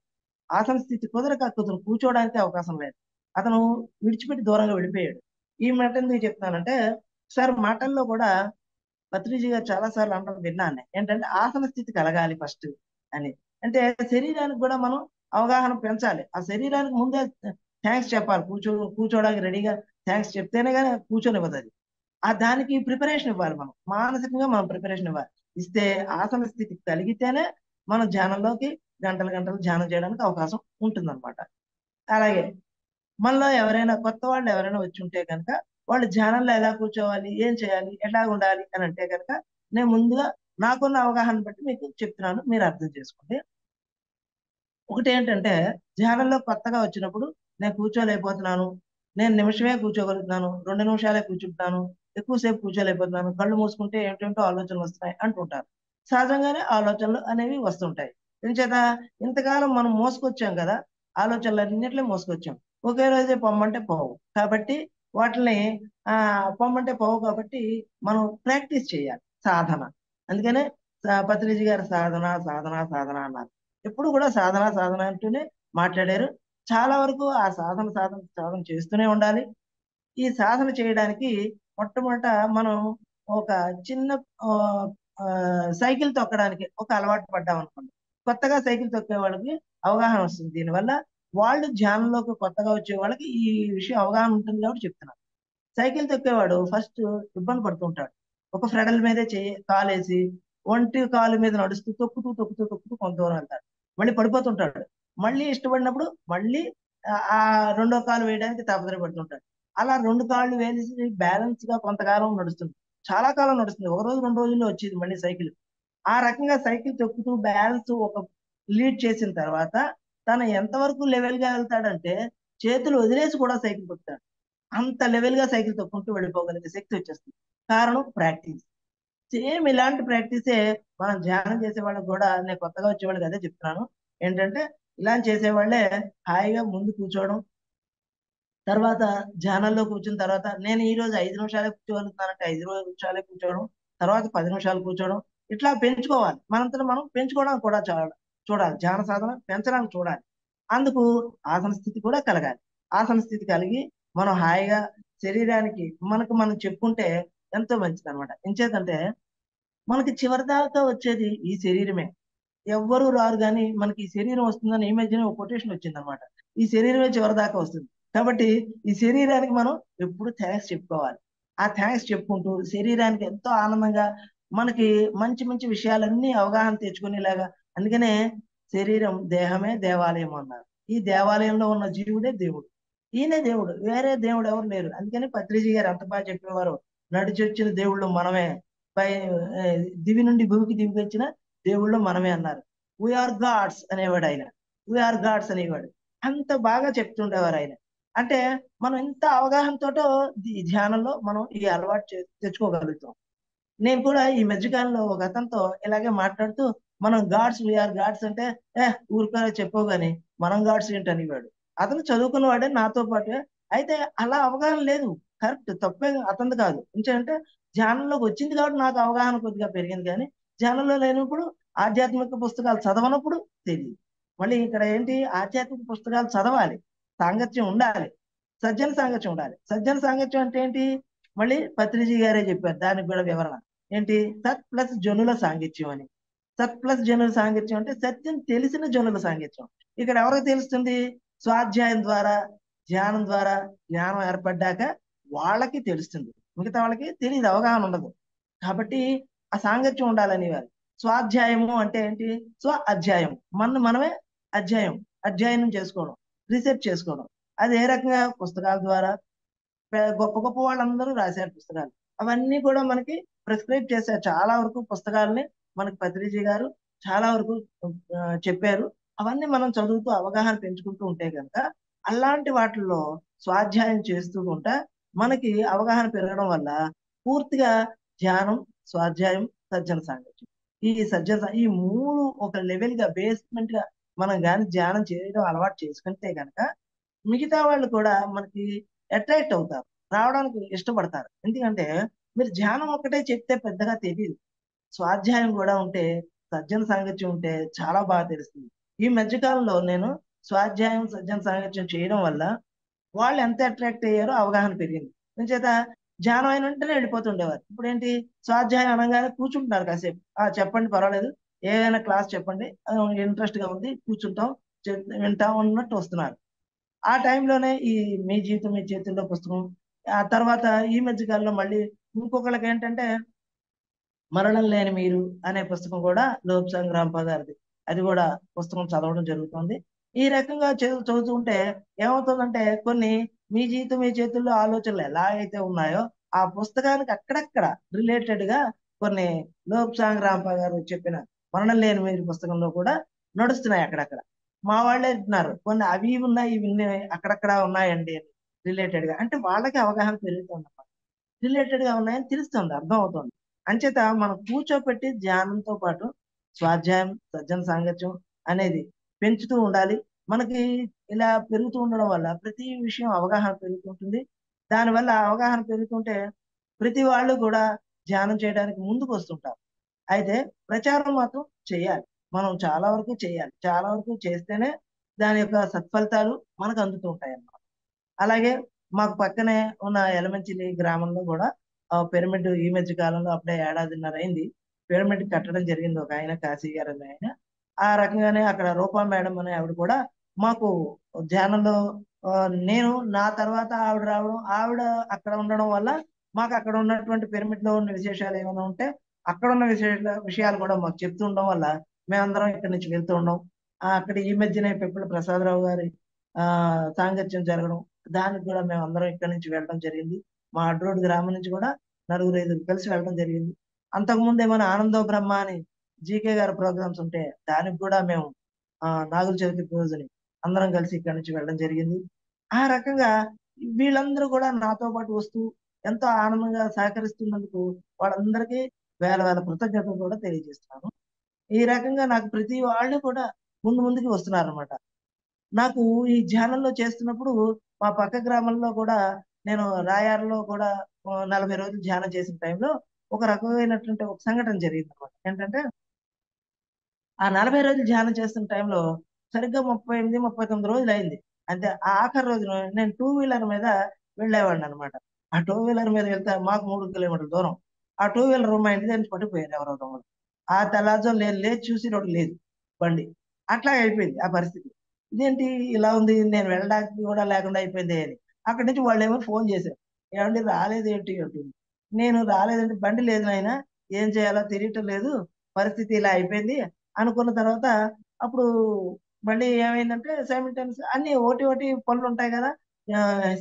ఆసన స్థితి కుదరక అతను కూర్చోవడానికి అవకాశం లేదు. అతను విడిచిపెట్టి దూరంగా వెళ్ళిపోయాడు. ఈ మాట ఎందుకు చెప్తున్నానంటే, సార్ మాటల్లో కూడా పత్రిజీ గారు చాలా సార్లు అనడం విన్నాను. ఏంటంటే ఆసన స్థితి కలగాలి ఫస్ట్ అని. అంటే శరీరానికి కూడా మనం అవగాహన పెంచాలి. ఆ శరీరానికి ముందే థ్యాంక్స్ చెప్పాలి. కూర్చోడానికి రెడీగా థ్యాంక్స్ చెప్తేనే కానీ కూర్చొనివ్వదు అది. ఆ దానికి ప్రిపరేషన్ ఇవ్వాలి మనం. మానసికంగా మనం ప్రిపరేషన్ ఇవ్వాలి. ఇస్తే ఆసన స్థితి కలిగితేనే మనం ధ్యానంలోకి గంటలు గంటలు ధ్యానం చేయడానికి అవకాశం ఉంటుందన్నమాట. అలాగే మనలో ఎవరైనా కొత్త వాళ్ళు ఎవరైనా వచ్చి ఉంటే కనుక వాళ్ళు ధ్యానంలో ఎలా కూర్చోవాలి, ఏం చేయాలి, ఎలా ఉండాలి అని అంటే కనుక నేను ముందుగా నాకున్న అవగాహన బట్టి మీకు చెప్తున్నాను, మీరు అర్థం చేసుకోండి. ఒకటి ఏంటంటే, ధ్యానంలో కొత్తగా వచ్చినప్పుడు నేను కూర్చోలేకపోతున్నాను, నేను నిమిషమే కూర్చోగలుగుతున్నాను, 2 నిమిషాలే కూర్చుంటున్నాను, ఎక్కువసేపు కూర్చోలేకపోతున్నాను, కళ్ళు మూసుకుంటే ఏంటేంటో ఆలోచనలు వస్తున్నాయి అంటుంటారు. సహజంగానే ఆలోచనలు అనేవి వస్తుంటాయి. ఎంచేత ఇంతకాలం మనం మోసుకొచ్చాం కదా, ఆలోచనలన్నిటిని మోసుకొచ్చాం. ఒకే రోజే పొమ్మంటే పోవు. కాబట్టి వాటిని పొమ్మంటే పోవు కాబట్టి మనం ప్రాక్టీస్ చేయాలి, సాధన. అందుకనే పత్రిజీ గారు సాధన సాధన సాధన అన్నారు. ఎప్పుడు కూడా సాధన సాధన అంటూనే మాట్లాడారు. చాలా వరకు ఆ సాధన సాధన సాధన చేస్తూనే ఉండాలి. ఈ సాధన చేయడానికి మొట్టమొదట మనం ఒక చిన్న సైకిల్ తొక్కడానికి ఒక అలవాటు పడ్డాం అనుకోండి. కొత్తగా సైకిల్ తొక్కే వాళ్ళకి అవగాహన వస్తుంది. దీనివల్ల వాళ్ళు ధ్యానంలోకి కొత్తగా వచ్చే వాళ్ళకి ఈ విషయం అవగాహన ఉంటుంది కాబట్టి చెప్తున్నాను. సైకిల్ తొక్కేవాడు ఫస్ట్ ఇబ్బంది పడుతుంటాడు. ఒక ఫ్రెడల్ మీదే కాలేసి ఒంటి కాలు మీద నడుస్తూ తొక్కుతూ తొక్కుతూ తొక్కుతూ కొంత దూరం వెళ్తాడు. మళ్ళీ పడిపోతుంటాడు. మళ్ళీ ఇష్టపడినప్పుడు మళ్ళీ ఆ రెండో కాలు వేయడానికి పడుతుంటాడు. అలా 2 కాళ్ళు వేసి బ్యాలెన్స్ గా కొంతకాలం నడుస్తుంది. చాలా కాలం నడుస్తుంది. ఒక రోజు 2 రోజుల్లో వచ్చేది మళ్ళీ సైకిల్. ఆ రకంగా సైకిల్ తొక్కుతూ బ్యాలెన్స్ ఒక లీడ్ చేసిన తర్వాత తను ఎంతవరకు లెవెల్ గా వెళ్తాడంటే చేతులు వదిలేసి కూడా సైకిల్ తొక్కుతాడు. అంత లెవెల్ గా సైకిల్ తొక్కుంటూ వెళ్ళిపోగలిగే శక్తి వచ్చేస్తుంది. కారణం ప్రాక్టీస్. సేమ్ ఇలాంటి ప్రాక్టీసే మనం ధ్యానం చేసే వాళ్ళకి కూడా నేను కొత్తగా వచ్చేవాళ్ళకి అదే చెప్తున్నాను. ఏంటంటే ఇలా చేసేవాళ్ళే హాయిగా ముందు కూర్చోవడం, తర్వాత ధ్యానంలో కూర్చున్న తర్వాత నేను ఈ రోజు 5 నిమిషాలే కూర్చోగలుగుతానంటే 5 నిమిషాలే కూర్చోవడం, తర్వాత 10 నిమిషాలు కూర్చోవడం, ఇట్లా పెంచుకోవాలి. మనంతట మనం పెంచుకోవడానికి కూడా చూడాలి. ధ్యాన సాధన పెంచడానికి చూడాలి. అందుకు ఆసన స్థితి కూడా కలగాలి. ఆసన స్థితి కలిగి మనం హాయిగా శరీరానికి మనకు మనం చెప్పుకుంటే ఎంతో మంచిది అనమాట. ఎంచేతంటే మనకి చివరిదాకా వచ్చేది ఈ శరీరమే. ఎవ్వరూ రారు కానీ మనకి ఈ శరీరం వస్తుందని ఈ మధ్యనే ఒక కొటేషన్ వచ్చింది అనమాట. ఈ శరీరమే చివరిదాకా వస్తుంది. కాబట్టి ఈ శరీరానికి మనం ఎప్పుడు థ్యాంక్స్ చెప్పుకోవాలి. ఆ థ్యాంక్స్ చెప్పుకుంటూ శరీరానికి ఎంతో ఆనందంగా మనకి మంచి మంచి విషయాలన్నీ అవగాహన తెచ్చుకునేలాగా. అందుకనే శరీరం దేహమే దేవాలయం అన్నారు. ఈ దేవాలయంలో ఉన్న జీవుడే దేవుడు. ఈయనే దేవుడు, వేరే దేవుడు ఎవరు లేరు. అందుకని పత్రిజీ గారు అంత బాగా చెప్పేవారు, నడిచొచ్చిన దేవుళ్ళు మనమే, పై దివి నుండి భూమికి దిగి వచ్చిన దేవుళ్ళు మనమే అన్నారు. వీఆర్ గాడ్స్ అనేవాడు ఆయన. వీఆర్ గాడ్స్ అనేవాడు. అంత బాగా చెప్తుండేవారు ఆయన. అంటే మనం ఎంత అవగాహనతోటో ఈ ధ్యానంలో మనం ఈ అలవాటు తెచ్చుకోగలుగుతాం. నేను కూడా ఈ మధ్యకాలంలో ఒక అతనితో ఇలాగే మాట్లాడుతూ, మనం గాడ్స్, వీఆర్ గాడ్స్ అంటే ఊరికే చెప్పవు కానీ మనం గాడ్స్ ఏంటనేవాడు. అతను చదువుకున్న వాడే నాతో పాటే. అయితే అలా అవగాహన లేదు. కరెక్ట్, తప్పే అతనిది కాదు. ఎందుకంటే ధ్యానంలోకి వచ్చింది కాబట్టి నాకు అవగాహన కొద్దిగా పెరిగింది కానీ ధ్యానంలో లేనప్పుడు ఆధ్యాత్మిక పుస్తకాలు చదవనప్పుడు తెలియదు. మళ్ళీ ఇక్కడ ఏంటి, ఆధ్యాత్మిక పుస్తకాలు చదవాలి, సాంగత్యం ఉండాలి, సజ్జన సాంగత్యం ఉండాలి. సజ్జన సాంగత్యం అంటే ఏంటి, మళ్ళీ పత్రిజీ గారే చెప్పారు దానికి కూడా వివరణ. ఏంటి, సత్ ప్లస్ జనుల సాంగత్యం అని. సత్ ప్లస్ జనుల సాంగత్యం అంటే సత్యం తెలిసిన జనుల సాంగత్యం. ఇక్కడ ఎవరికి తెలుస్తుంది, స్వాధ్యాయం ద్వారా, ధ్యానం ద్వారా జ్ఞానం ఏర్పడ్డాక వాళ్ళకి తెలుస్తుంది. మిగతా వాళ్ళకి తెలియదు, అవగాహన ఉండదు. కాబట్టి ఆ సాంగత్యం ఉండాలని వారు. స్వాధ్యాయము అంటే ఏంటి, స్వ అధ్యాయం, మనమే అధ్యాయం. అధ్యయనం చేసుకోవడం, రీసెర్చ్ చేసుకోవడం. అది ఏ రకంగా పుస్తకాల ద్వారా గొప్ప గొప్ప వాళ్ళందరూ రాశారు పుస్తకాలు. అవన్నీ కూడా మనకి ప్రిస్క్రైబ్ చేశారు. చాలా వరకు పుస్తకాలని మనకి పత్రిజీ గారు చాలా వరకు చెప్పారు. అవన్నీ మనం చదువుతూ అవగాహన పెంచుకుంటూ ఉంటే కనుక అలాంటి వాటిల్లో స్వాధ్యాయం చేస్తూ ఉంటా మనకి అవగాహన పెరగడం వల్ల పూర్తిగా ధ్యానం, స్వాధ్యాయం, సజ్జన సాంగత్యం, ఈ మూడు ఒక లెవెల్ గా బేస్మెంట్ గా మనం కానీ ధ్యానం చేయడం అలవాటు చేసుకుంటే కనుక మిగతా వాళ్ళు కూడా మనకి అట్రాక్ట్ అవుతారు, రావడానికి ఇష్టపడతారు. ఎందుకంటే మీరు ధ్యానం ఒక్కటే చెప్తే పెద్దగా తెలియదు, స్వాధ్యాయం కూడా ఉంటే, సజ్జన సాంగత్యం ఉంటే చాలా బాగా తెలుస్తుంది. ఈ మధ్యకాలంలో నేను స్వాధ్యాయం, సజ్జన సాంగత్యం చేయడం వల్ల వాళ్ళు ఎంత అట్రాక్ట్ అయ్యారో అవగాహన పెరిగింది. చేత ధ్యానం అయిన వెంటనే వెళ్ళిపోతుండేవారు. ఇప్పుడు ఏంటి, స్వాధ్యాయం అనగానే కూర్చుంటున్నారు కాసేపు. చెప్పండి పర్వాలేదు, ఏదైనా క్లాస్ చెప్పండి, ఇంట్రెస్ట్ గా ఉంది, కూర్చుంటాం, వింటాం అన్నట్టు వస్తున్నారు. ఆ టైంలోనే ఈ మీ జీవితం మీ చేతుల్లో పుస్తకం, ఆ తర్వాత ఈ మధ్య కాలంలో మళ్ళీ ఇంకొకళ్ళకి ఏంటంటే మరణం లేని మీరు అనే పుస్తకం కూడా లోబ్సాంగ్ రాంపా గారిది, అది కూడా పుస్తకం చదవడం జరుగుతుంది. ఈ రకంగా చదువుతూ ఉంటే ఏమవుతుందంటే కొన్ని మీ జీవితం మీ చేతుల్లో ఆలోచనలు ఎలా అయితే ఉన్నాయో ఆ పుస్తకానికి అక్కడక్కడ రిలేటెడ్ గా కొన్ని లోబ్సాంగ్ రాంపా గారు చెప్పిన మరణం లేని మీరు పుస్తకంలో కూడా నడుస్తున్నాయి అక్కడక్కడ. మా వాళ్ళే అంటున్నారు కొన్ని అవి ఉన్నాయి ఇవి ఉన్నాయి అక్కడక్కడ ఉన్నాయండి రిలేటెడ్ గా, అంటే వాళ్ళకి అవగాహన పెరుగుతుంది, రిలేటెడ్ గా ఉన్నాయని తెలుస్తుంది, అర్థం అవుతుంది. అంచేత మనం కూర్చోపెట్టి ధ్యానంతో పాటు స్వాధ్యాయం, సజ్జన సాంగత్యం అనేది పెంచుతూ ఉండాలి. మనకి ఇలా పెరుగుతూ ఉండడం వల్ల ప్రతి విషయం అవగాహన పెరుగుతుంటుంది. దానివల్ల అవగాహన పెరుగుతుంటే ప్రతి వాళ్ళు కూడా ధ్యానం చేయడానికి ముందుకు వస్తుంటారు. అయితే ప్రచారం మాత్రం చేయాలి, మనం చాలా వరకు చేయాలి, చాలా వరకు చేస్తేనే దాని యొక్క సత్ఫలితాలు మనకు అందుతూ ఉంటాయి అన్నమాట. అలాగే మాకు పక్కనే ఉన్న ఎలమంచిలి గ్రామంలో కూడా పిరమిడ్ ఈ మధ్య కాలంలో అప్పుడే ఏడాదిన్నర అయింది, పిరమిడ్ కట్టడం జరిగింది ఒక ఆయన, కాశీ గారు అనే ఆయన. ఆ రకంగానే అక్కడ రూపా మేడం అనే ఆవిడ కూడా మాకు ధ్యానంలో నేను నా తర్వాత ఆవిడ రావడం, ఆవిడ అక్కడ ఉండడం వల్ల మాకు అక్కడ ఉన్నటువంటి పిరమిడ్ లో ఉన్న విశేషాలు ఏమైనా ఉంటే అక్కడ ఉన్న విషయాలు కూడా మాకు చెప్తూ ఉండడం వల్ల మేమందరం ఇక్కడి నుంచి వెళ్తూ ఉన్నాం. అక్కడ ఈ మధ్యనే పెప్పుల ప్రసాదరావు గారి సాంగత్యం జరగడం, దానికి కూడా మేము అందరం ఇక్కడి నుంచి వెళ్ళడం జరిగింది. మా అడ్రోడ్ గ్రామం నుంచి కూడా నలుగురు ఐదుగురు కలిసి వెళ్ళడం జరిగింది. అంతకుముందు ఏమైనా ఆనందో బ్రహ్మ అని జీకే గారి ప్రోగ్రామ్స్ ఉంటే దానికి కూడా మేము నాగుల చవితి రోజుని అందరం కలిసి ఇక్కడి నుంచి వెళ్ళడం జరిగింది. ఆ రకంగా వీళ్ళందరూ కూడా నాతో పాటు వస్తూ ఎంతో ఆనందంగా సహకరిస్తున్నందుకు వాళ్ళందరికీ వేల వేల కృతజ్ఞతలు కూడా తెలియజేస్తున్నాను. ఈ రకంగా నాకు ప్రతి వాళ్ళు కూడా ముందు ముందుకు వస్తున్నారు అనమాట. నాకు ఈ ధ్యానంలో చేస్తున్నప్పుడు మా పక్క గ్రామంలో కూడా నేను రాయారులో కూడా 40 రోజులు ధ్యానం చేసిన టైంలో ఒక రకమైనటువంటి ఒక సంఘటన జరిగింది అనమాట. ఏంటంటే ఆ 40 రోజులు ధ్యానం చేస్తున్న టైంలో సరిగ్గా 38, 39 రోజులు అయింది. అంతే ఆ ఆఖరి రోజున నేను టూ వీలర్ మీద వెళ్ళేవాడిని అనమాట. ఆ టూ వీలర్ మీద వెళ్తే మాకు 3 కిలోమీటర్ల దూరం. ఆ టూ వీలర్ మా ఇంటి దగ్గర నుంచి పట్టుకుపోయారు ఎవరో దొంగలు. ఆ తెల్లారుజాము నేను లేచి చూసినోడు లేదు బండి. అట్లా అయిపోయింది ఆ పరిస్థితి. ఇదేంటి ఇలా ఉంది, నేను వెళ్ళడానికి కూడా లేకుండా అయిపోయింది అని. అక్కడి నుంచి వాళ్ళు ఏమో ఫోన్ చేశారు, ఏమండి రాలేదేంటి అంటుంది. నేను రాలేదంటే బండి లేదు నాయనా, ఏం చేయాలో తెలియటం లేదు, పరిస్థితి ఇలా అయిపోయింది అనుకున్న తర్వాత అప్పుడు మళ్ళీ ఏమైందంటే సైమిల్టేనియస్ అన్ని ఒకటి ఒకటి పనులు ఉంటాయి కదా,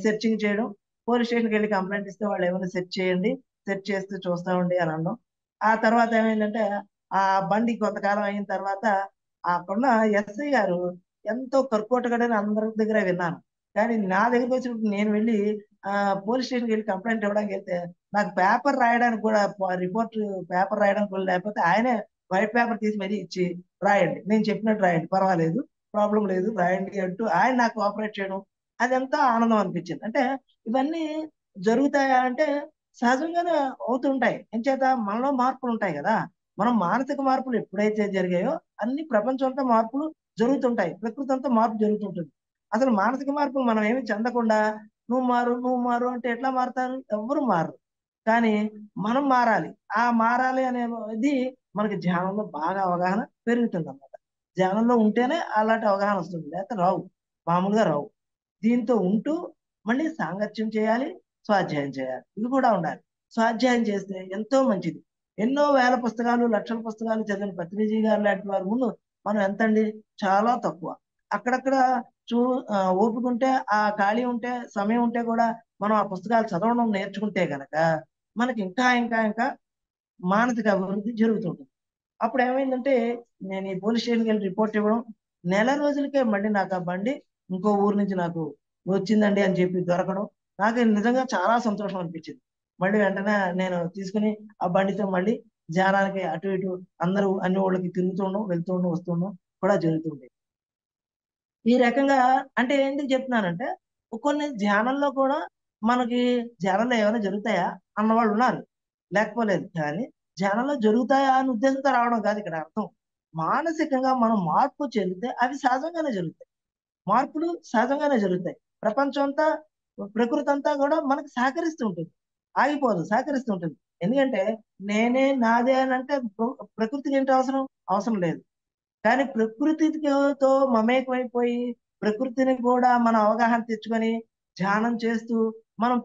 సెర్చింగ్ చేయడం, పోలీస్ స్టేషన్కి వెళ్ళి కంప్లైంట్ ఇస్తే వాళ్ళు ఏమైనా సెర్చ్ చేయండి, సెర్చ్ చేస్తే చూస్తామండి అని అనడం. ఆ తర్వాత ఏమైందంటే ఆ బండి కొంతకాలం అయిన తర్వాత అక్కడున్న ఎస్ఐ గారు ఎంతో కర్కోటగడని అందరి దగ్గర విన్నాను, కానీ నా దగ్గరికి వచ్చినప్పుడు నేను వెళ్ళి పోలీస్ స్టేషన్కి వెళ్ళి కంప్లైంట్ ఇవ్వడానికి వెళ్తే నాకు పేపర్ రాయడానికి కూడా రిపోర్ట్ పేపర్ రాయడానికి కూడా లేకపోతే ఆయనే వైట్ పేపర్ తీసి మరీ ఇచ్చి రాయండి, నేను చెప్పినట్టు రాయండి పర్వాలేదు, ప్రాబ్లం లేదు రాయండి అంటూ ఆయన నాకు కోఆపరేట్ చేయడం, అదంతా ఆనందం అనిపించింది. అంటే ఇవన్నీ జరుగుతాయా అంటే సహజంగానే అవుతుంటాయి. ఎంచేత మనలో మార్పులు ఉంటాయి కదా, మనం మానసిక మార్పులు ఎప్పుడైతే జరిగాయో అన్ని ప్రపంచం అంతా మార్పులు జరుగుతుంటాయి, ప్రకృతి అంతా మార్పు జరుగుతుంటుంది. అసలు మానసిక మార్పులు మనం ఏమి చెందకుండా నువ్వు మారు నువ్వు మారు అంటే ఎట్లా మారుతారు, ఎవ్వరు మారరు. కానీ మనం మారాలి, ఆ మారాలి అనేది మనకి ధ్యానంలో బాగా అవగాహన పెరుగుతుంది అన్నమాట. ధ్యానంలో ఉంటేనే అలాంటి అవగాహన వస్తుంది, లేకపోతే రావు, మామూలుగా రావు. దీంతో ఉంటూ మళ్ళీ సాంగత్యం చేయాలి, స్వాధ్యాయం చేయాలి, ఇవి కూడా ఉండాలి. స్వాధ్యాయం చేస్తే ఎంతో మంచిది. ఎన్నో వేల పుస్తకాలు, లక్షల పుస్తకాలు చదివిన పత్రిజీ గారు లాంటి వారి ముందు మనం ఎంతండి, చాలా తక్కువ. అక్కడక్కడ చూ ఓపిక ఉంటే, ఆ ఖాళీ ఉంటే, సమయం ఉంటే కూడా మనం ఆ పుస్తకాలు చదవడం నేర్చుకుంటే గనక మనకి ఇంకా ఇంకా ఇంకా మానసిక అభివృద్ధి జరుగుతుంటుంది. అప్పుడు ఏమైందంటే నేను ఈ పోలీస్ స్టేషన్కి వెళ్ళి రిపోర్ట్ ఇవ్వడం, నెల రోజులకే మళ్ళీ నాకు ఆ బండి ఇంకో ఊరు నుంచి నాకు వచ్చిందండి అని చెప్పి దొరకడం, నాకు నిజంగా చాలా సంతోషం అనిపించింది. మళ్ళీ వెంటనే నేను తీసుకుని ఆ బండితో మళ్ళీ ధ్యానానికి అటు ఇటు అందరూ అన్ని ఊళ్ళకి తిరుగుతుండడం, వెళ్తుండడం, వస్తుండడం కూడా జరుగుతుంది. ఈ రకంగా అంటే ఎందుకు చెప్తున్నానంటే, కొన్ని ధ్యానంలో కూడా మనకి ధ్యానంలో ఏమైనా జరుగుతాయా అన్నవాళ్ళు ఉన్నారు. లేకపోలేదు. కానీ ధ్యానంలో జరుగుతాయా అని ఉద్దేశంతో రావడం కాదు ఇక్కడ అర్థం. మానసికంగా మనం మార్పు చెందితే అవి సహజంగానే జరుగుతాయి. మార్పులు సహజంగానే జరుగుతాయి. ప్రపంచం అంతా, ప్రకృతి అంతా కూడా మనకు సహకరిస్తూ ఉంటుంది. ఆగిపోదు, సహకరిస్తూ ఉంటుంది. ఎందుకంటే నేనే, నాదే అని అంటే ప్రకృతికి ఏంటి అవసరం? అవసరం లేదు. కానీ ప్రకృతితో మమేకమైపోయి ప్రకృతిని కూడా మన అవగాహన తెచ్చుకొని ధ్యానం చేస్తూ మనం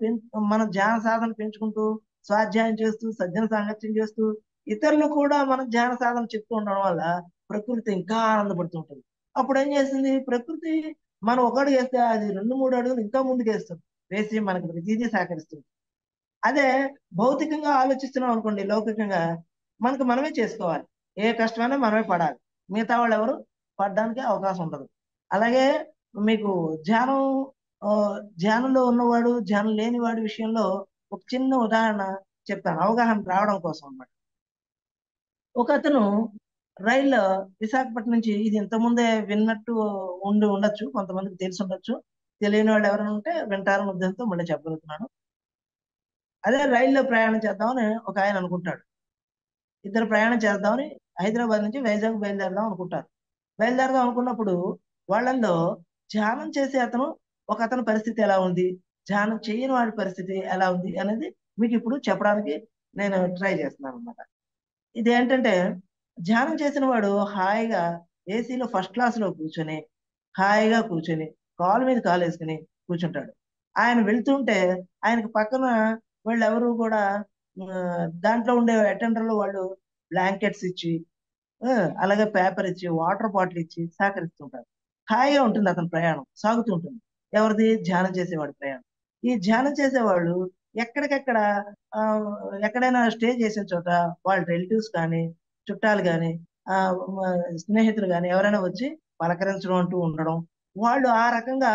మన ధ్యాన సాధన పెంచుకుంటూ స్వాధ్యాయం చేస్తూ సజ్జన సాంగత్యం చేస్తూ ఇతరులు కూడా మనం ధ్యాన సాధన చెప్తూ ఉండడం వల్ల ప్రకృతి ఇంకా ఆనందపడుతూ ఉంటుంది. అప్పుడు ఏం చేస్తుంది ప్రకృతి? మనం ఒక అడుగు వేస్తే అది 2, 3 అడుగులు ఇంకా ముందుకు వేస్తుంది. వేసి మనకు ప్రతిదీ సహకరిస్తుంది. అదే భౌతికంగా ఆలోచిస్తున్నాం అనుకోండి, లౌకికంగా మనకు మనమే చేసుకోవాలి. ఏ కష్టమైనా మనమే పడాలి. మిగతా వాళ్ళు ఎవరు పడడానికి అవకాశం ఉండదు. అలాగే మీకు ధ్యానం ఆ, ధ్యానంలో ఉన్నవాడు ధ్యానం లేని వాడి విషయంలో ఒక చిన్న ఉదాహరణ చెప్తాను, అవగాహన రావడం కోసం అన్నమాట. ఒక అతను రైల్లో విశాఖపట్నం నుంచి, ఇది ఇంతకుముందే విన్నట్టు ఉండొచ్చు, కొంతమందికి తెలిసి ఉండొచ్చు, తెలియని వాళ్ళు ఎవరైనా ఉంటే వింటారని ఉద్దేశంతో మళ్ళీ చెప్పగలుగుతున్నాను. అదే రైల్లో ప్రయాణం చేద్దామని ఒక ఆయన అనుకుంటాడు. ఇద్దరు ప్రయాణం చేద్దామని హైదరాబాద్ నుంచి వైజాగ్ బయలుదేరదాం అనుకుంటారు. బయలుదేరదాం అనుకున్నప్పుడు వాళ్ళల్లో ధ్యానం చేసే అతను, ఒక అతని పరిస్థితి ఎలా ఉంది, ధ్యానం చేయని వాడి పరిస్థితి ఎలా ఉంది అనేది మీకు ఇప్పుడు చెప్పడానికి నేను ట్రై చేస్తున్నాను అనమాట. ఇది ఏంటంటే ధ్యానం చేసిన వాడు హాయిగా ఏసీలో ఫస్ట్ క్లాస్ లో కూర్చొని హాయిగా కూర్చొని కాలు మీద కాలు వేసుకుని కూర్చుంటాడు. ఆయన వెళ్తుంటే ఆయనకు పక్కన వాళ్ళు ఎవరు కూడా దాంట్లో ఉండే అటెండర్లు వాళ్ళు బ్లాంకెట్స్ ఇచ్చి ఆ, అలాగే పేపర్ ఇచ్చి వాటర్ బాటిల్ ఇచ్చి సహకరిస్తుంటారు. హాయిగా ఉంటుంది అతని ప్రయాణం, సాగుతూ ఉంటుంది. ఎవరిది? ధ్యానం చేసేవాడి ప్రయాణం. ఈ ధ్యానం చేసేవాళ్ళు ఎక్కడికెక్కడ ఆ, ఎక్కడైనా స్టే చేసిన చోట వాళ్ళ రిలేటివ్స్ కానీ, చుట్టాలు కానీ, ఆ స్నేహితులు కానీ ఎవరైనా వచ్చి పలకరించడం అంటూ ఉండడం, వాళ్ళు ఆ రకంగా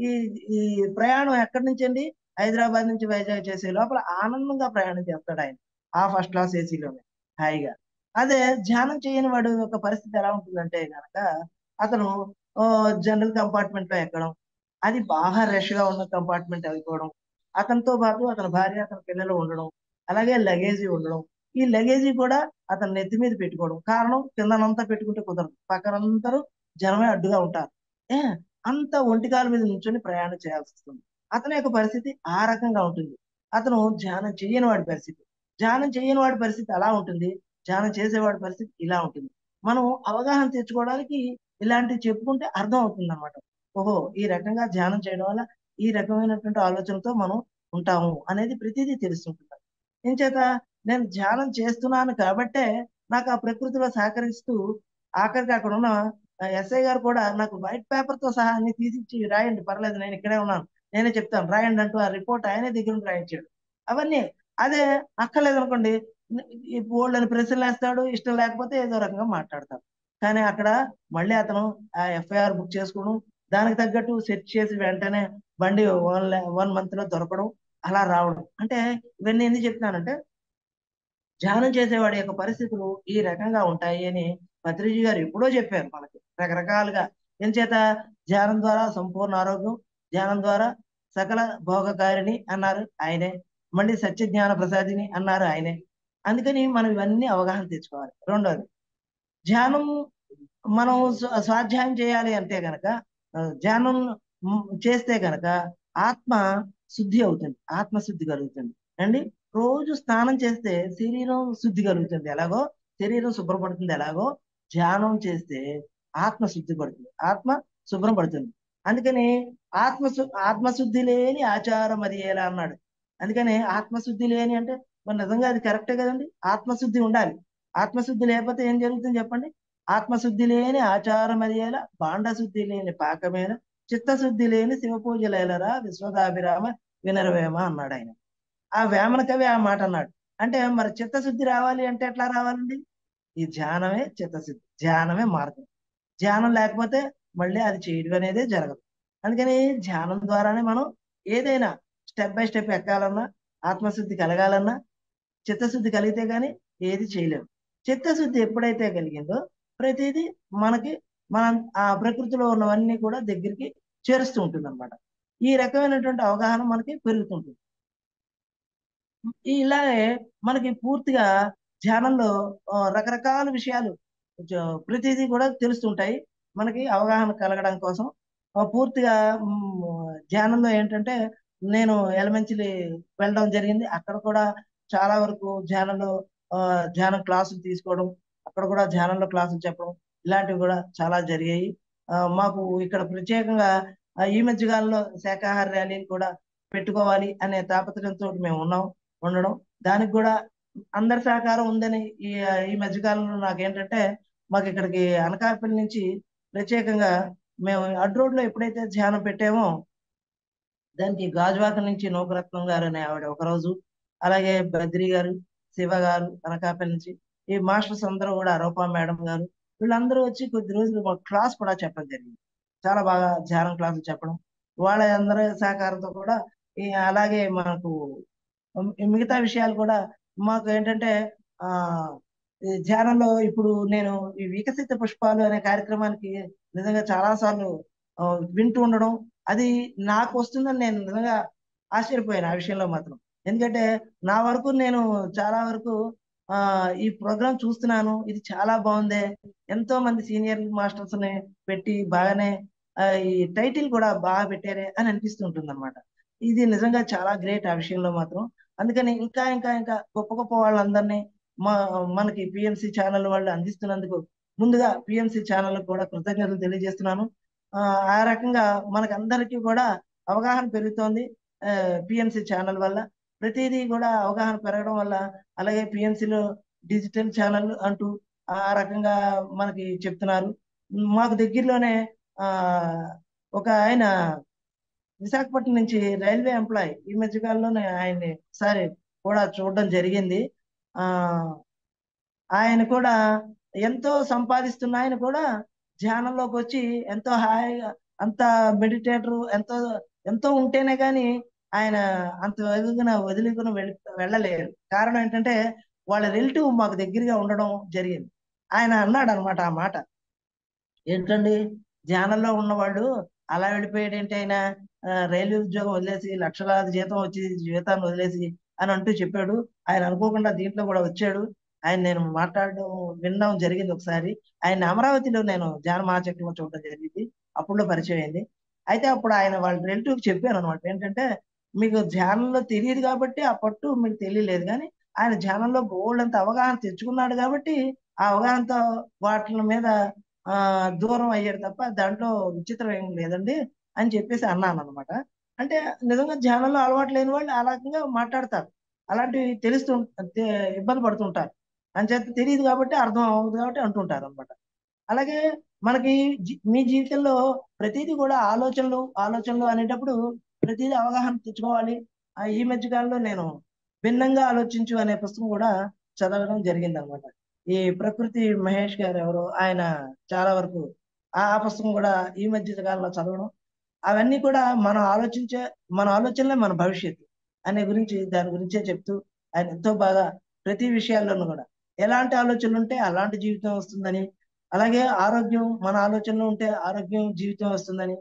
ఈ ఈ ప్రయాణం ఎక్కడి నుంచి అండి, హైదరాబాద్ నుంచి వైజాగ్ చేసే లోపల ఆనందంగా ప్రయాణం చేస్తాడు ఆయన, ఆ ఫస్ట్ క్లాస్ ఏసీలోనే హాయిగా. అదే ధ్యానం చేయని వాడు యొక్క పరిస్థితి ఎలా ఉంటుందంటే కనుక అతను జనరల్ కంపార్ట్మెంట్ లో ఎక్కడం, అది బాగా రష్ గా ఉన్న కంపార్ట్మెంట్ అయిపోవడం, అతనితో పాటు అతని భార్య అతని పిల్లలు ఉండడం, అలాగే లగేజీ ఉండడం. ఈ లగేజీ కూడా అతని నెత్తి మీద పెట్టుకోవడం. కారణం కిందనంతా పెట్టుకుంటే కుదరదు, పక్కనందరూ జనమే అడ్డుగా ఉంటారు. ఏ అంత ఒంటికాల మీద నుంచొని ప్రయాణం చేయాల్సి వస్తుంది. అతని యొక్క పరిస్థితి ఆ రకంగా ఉంటుంది. అతను ధ్యానం చేయని వాడి పరిస్థితి. ధ్యానం చేయని వాడి పరిస్థితి అలా ఉంటుంది. ధ్యానం చేసేవాడి పరిస్థితి ఇలా ఉంటుంది. మనం అవగాహన తెచ్చుకోవడానికి ఇలాంటివి చెప్పుకుంటే అర్థం అవుతుంది అనమాట. ఓహో, ఈ రకంగా ధ్యానం చేయడం వల్ల ఈ రకమైనటువంటి ఆలోచనతో మనం ఉంటాము అనేది ప్రతిదీ తెలుస్తుంటుంది. ఎంచేత నేను ధ్యానం చేస్తున్నాను కాబట్టే నాకు ఆ ప్రకృతిలో సహకరిస్తూ ఆఖరికి అక్కడ ఉన్న ఎస్ఐ గారు కూడా నాకు వైట్ పేపర్ తో సహా అన్ని తీసిచ్చి రాయండి, పర్లేదు నేను ఇక్కడే ఉన్నాను, నేనే చెప్తాను రాయండి అంటూ ఆ రిపోర్ట్ ఆయనే దగ్గర నుండి రాయించాడు. అవన్నీ అదే అక్కర్లేదు అనుకోండి, ఈ బోల్డని ప్రశ్నలు వేస్తాడు, ఇష్టం లేకపోతే ఏదో రకంగా మాట్లాడతాడు. కానీ అక్కడ మళ్ళీ అతను ఆ ఎఫ్ఐఆర్ బుక్ చేసుకోవడం, దానికి తగ్గట్టు సెర్చ్ చేసి వెంటనే బండి 1 month లో దొరకడం, అలా రావడం. అంటే ఇవన్నీ ఎందుకు చెప్తున్నానంటే ధ్యానం చేసేవాడి యొక్క పరిస్థితులు ఈ రకంగా ఉంటాయి అని పత్రిజీ గారు ఎప్పుడో చెప్పారు మనకి రకరకాలుగా. ఎంచేత ధ్యానం ద్వారా సంపూర్ణ ఆరోగ్యం, ధ్యానం ద్వారా సకల భోగకారిణి అన్నారు ఆయనే, మళ్ళీ సత్య జ్ఞాన ప్రసాదిని అన్నారు ఆయనే. అందుకని మనం ఇవన్నీ అవగాహన తెచ్చుకోవాలి. రెండోది, ధ్యానం మనం స్వాధ్యాయం చేయాలి అంటే గనక ధ్యానం చేస్తే గనక ఆత్మ శుద్ధి అవుతుంది, ఆత్మశుద్ధి కలుగుతుంది అండి. రోజు స్నానం చేస్తే శరీరం శుద్ధి కలుగుతుంది ఎలాగో, శరీరం శుభ్రపడుతుంది ఎలాగో, ధ్యానం చేస్తే ఆత్మ శుద్ధి పడుతుంది, ఆత్మ శుభ్రం పడుతుంది. అందుకని ఆత్మశుద్ధి లేని ఆచారం అది ఎలా అన్నాడు. అందుకని ఆత్మశుద్ధి లేని అంటే మరి నిజంగా అది కరెక్టే కదండి, ఆత్మశుద్ధి ఉండాలి. ఆత్మశుద్ధి లేకపోతే ఏం జరుగుతుంది చెప్పండి? ఆత్మశుద్ధి లేని ఆచారమదియేల బాండశుద్ధి లేని పాకమేల చిత్తశుద్ధి లేని శివ పూజలేలరా విశ్వదాభిరామ వినరవేమ అన్నాడు ఆయన. ఆ వేమన కవి ఆ మాట అన్నాడు. అంటే మరి చిత్తశుద్ధి రావాలి అంటే ఎట్లా రావాలండి? ఈ ధ్యానమే చిత్తశుద్ధి, ధ్యానమే మార్గం. ధ్యానం లేకపోతే మళ్ళీ అది చేయడం అనేది జరగదు. అందుకని ధ్యానం ద్వారానే మనం ఏదైనా స్టెప్ బై స్టెప్ ఎక్కాలన్నా, ఆత్మశుద్ధి కలగాలన్నా చిత్తశుద్ధి కలిగితే గానీ ఏది చేయలేము. చిత్తశుద్ధి ఎప్పుడైతే కలిగిందో ప్రతిదీ మనకి మనం ఆ ప్రకృతిలో ఉన్నవన్నీ కూడా దగ్గరికి చేరుస్తూ ఉంటుంది అనమాట. ఈ రకమైనటువంటి అవగాహన మనకి పెరుగుతుంటుంది. ఇలాగే మనకి పూర్తిగా ధ్యానంలో రకరకాల విషయాలు ప్రతిదీ కూడా తెలుస్తుంటాయి. మనకి అవగాహన కలగడం కోసం పూర్తిగా ధ్యానంలో ఏంటంటే నేను ఎలమెంచలి వెళ్ళడం జరిగింది. అక్కడ కూడా చాలా వరకు ధ్యానంలో ధ్యానం క్లాసులు తీసుకోవడం, అక్కడ కూడా ధ్యానంలో క్లాసులు చెప్పడం ఇలాంటివి కూడా చాలా జరిగాయి. మాకు ఇక్కడ ప్రత్యేకంగా ఈ మధ్య కాలంలో శాకాహార ర్యాలీని కూడా పెట్టుకోవాలి అనే తాపత్రయంతో మేము ఉండడం దానికి కూడా అందరి సహకారం ఉందని ఈ మధ్యకాలంలో నాకేంటంటే మాకు ఇక్కడికి అనకాపల్లి నుంచి ప్రత్యేకంగా మేము అడ్డు రోడ్లో ఎప్పుడైతే ధ్యానం పెట్టామో దానికి గాజువాక నుంచి నూకరత్నం గారు అనే ఆవిడ ఒకరోజు, అలాగే బద్రి గారు, శివ గారు అనకాపల్లి నుంచి, ఈ మాస్టర్స్ అందరూ కూడా రూపా మేడం గారు వీళ్ళందరూ వచ్చి కొద్ది రోజులు మాకు క్లాస్ కూడా చెప్పడం జరిగింది. చాలా బాగా ధ్యానం క్లాసులు చెప్పడం వాళ్ళ అందరి సహకారంతో కూడా అలాగే మనకు మిగతా విషయాలు కూడా మాకు ఏంటంటే ఆ ఈ ధ్యానంలో ఇప్పుడు నేను ఈ వికసిత పుష్పాలు అనే కార్యక్రమానికి నిజంగా చాలా సార్లు వింటూ ఉండడం అది నాకు వస్తుందని నేను నిజంగా ఆశ్చర్యపోయాను ఆ విషయంలో మాత్రం. ఎందుకంటే నా వరకు నేను చాలా వరకు ఆ ఈ ప్రోగ్రాం చూస్తున్నాను, ఇది చాలా బాగుంది, ఎంతో మంది సీనియర్ మాస్టర్స్ ని పెట్టి బాగానే ఈ టైటిల్ కూడా బాగా పెట్టారే అని అనిపిస్తుంటుంది అనమాట. ఇది నిజంగా చాలా గ్రేట్ ఆ విషయంలో మాత్రం. అందుకని ఇంకా ఇంకా ఇంకా గొప్ప గొప్ప వాళ్ళందరినీ మా మనకి పిఎంసి ఛానల్ వాళ్ళు అందిస్తున్నందుకు ముందుగా పిఎంసి ఛానల్ కూడా కృతజ్ఞతలు తెలియజేస్తున్నాను. ఆ రకంగా మనకి అందరికీ కూడా అవగాహన పెరుగుతోంది పిఎంసి ఛానల్ వల్ల. ప్రతిదీ కూడా అవగాహన పెరగడం వల్ల అలాగే పిఎంసిలో డిజిటల్ ఛానల్ అంటూ ఆ రకంగా మనకి చెప్తున్నారు. మాకు దగ్గరలోనే ఆ ఒక ఆయన విశాఖపట్నం నుంచి రైల్వే ఎంప్లాయ్ ఈ మధ్య కాలంలోనే ఆయన్ని ఒకసారి కూడా చూడడం జరిగింది. ఆ ఆయన కూడా ఎంతో సంపాదిస్తున్న ఆయన కూడా ధ్యానంలోకి వచ్చి ఎంతో హాయిగా అంత మెడిటేటర్ ఎంతో ఎంతో ఉంటేనే కానీ ఆయన అంత వేగంగా వదిలికుని వెళ్ళలేరు. కారణం ఏంటంటే వాళ్ళ రిలేటివ్ మాకు దగ్గరగా ఉండడం జరిగింది. ఆయన అన్నాడు అనమాట ఆ మాట, ఏంటండి ధ్యానంలో ఉన్నవాళ్ళు అలా వెళ్ళిపోయాడు ఏంటి ఆయన, రైల్వే ఉద్యోగం వదిలేసి లక్షలాది జీతం వచ్చి జీవితాన్ని వదిలేసి అని అంటూ చెప్పాడు. ఆయన అనుకోకుండా దీంట్లో కూడా వచ్చాడు. ఆయన నేను మాట్లాడడం వినడం జరిగింది ఒకసారి. ఆయన అమరావతిలో నేను ధ్యాన మహాచక్రంలో చూడడం జరిగింది, అప్పుడులో పరిచయం అయింది. అయితే అప్పుడు ఆయన వాళ్ళ రిలేటివ్కి చెప్పాను అనమాట, ఏంటంటే మీకు ధ్యానంలో తెలియదు కాబట్టి ఆ పట్టు మీకు తెలియలేదు, కానీ ఆయన ధ్యానంలో బోల్డ్ అంత అవగాహన తెచ్చుకున్నాడు కాబట్టి ఆ అవగాహనతో వాటి మీద దూరం అయ్యాడు తప్ప దాంట్లో విచిత్రం ఏం లేదండి అని చెప్పేసి అన్నాను అనమాట. అంటే నిజంగా ధ్యానంలో అలవాటు లేని వాళ్ళు ఆ రకంగా మాట్లాడతారు, అలాంటివి తెలుస్తూ ఇబ్బంది పడుతుంటారు. అంచేత తెలియదు కాబట్టి అర్థం అవ్వదు కాబట్టి అంటుంటారు అనమాట. అలాగే మనకి మీ జీవితంలో ప్రతిదీ కూడా ఆలోచనలు ఆలోచనలు అనేటప్పుడు ప్రతిదీ అవగాహన తెచ్చుకోవాలి. ఈ మధ్య కాలంలో నేను భిన్నంగా ఆలోచించు అనే పుస్తకం కూడా చదవడం జరిగింది అనమాట. ఈ ప్రకృతి మహేష్ గారు ఎవరో ఆయన చాలా వరకు ఆ పుస్తకం కూడా ఈ మధ్య కాలంలో చదవడం, అవన్నీ కూడా మనం ఆలోచించే మన ఆలోచనలే మన భవిష్యత్తు అనే గురించి దాని గురించే చెప్తూ ఆయన ఎంతో బాగా ప్రతి విషయాల్లోనూ కూడా ఎలాంటి ఆలోచనలు ఉంటే అలాంటి జీవితం వస్తుందని, అలాగే ఆరోగ్యం మన ఆలోచనలో ఉంటే ఆరోగ్యం జీవితం వస్తుందని,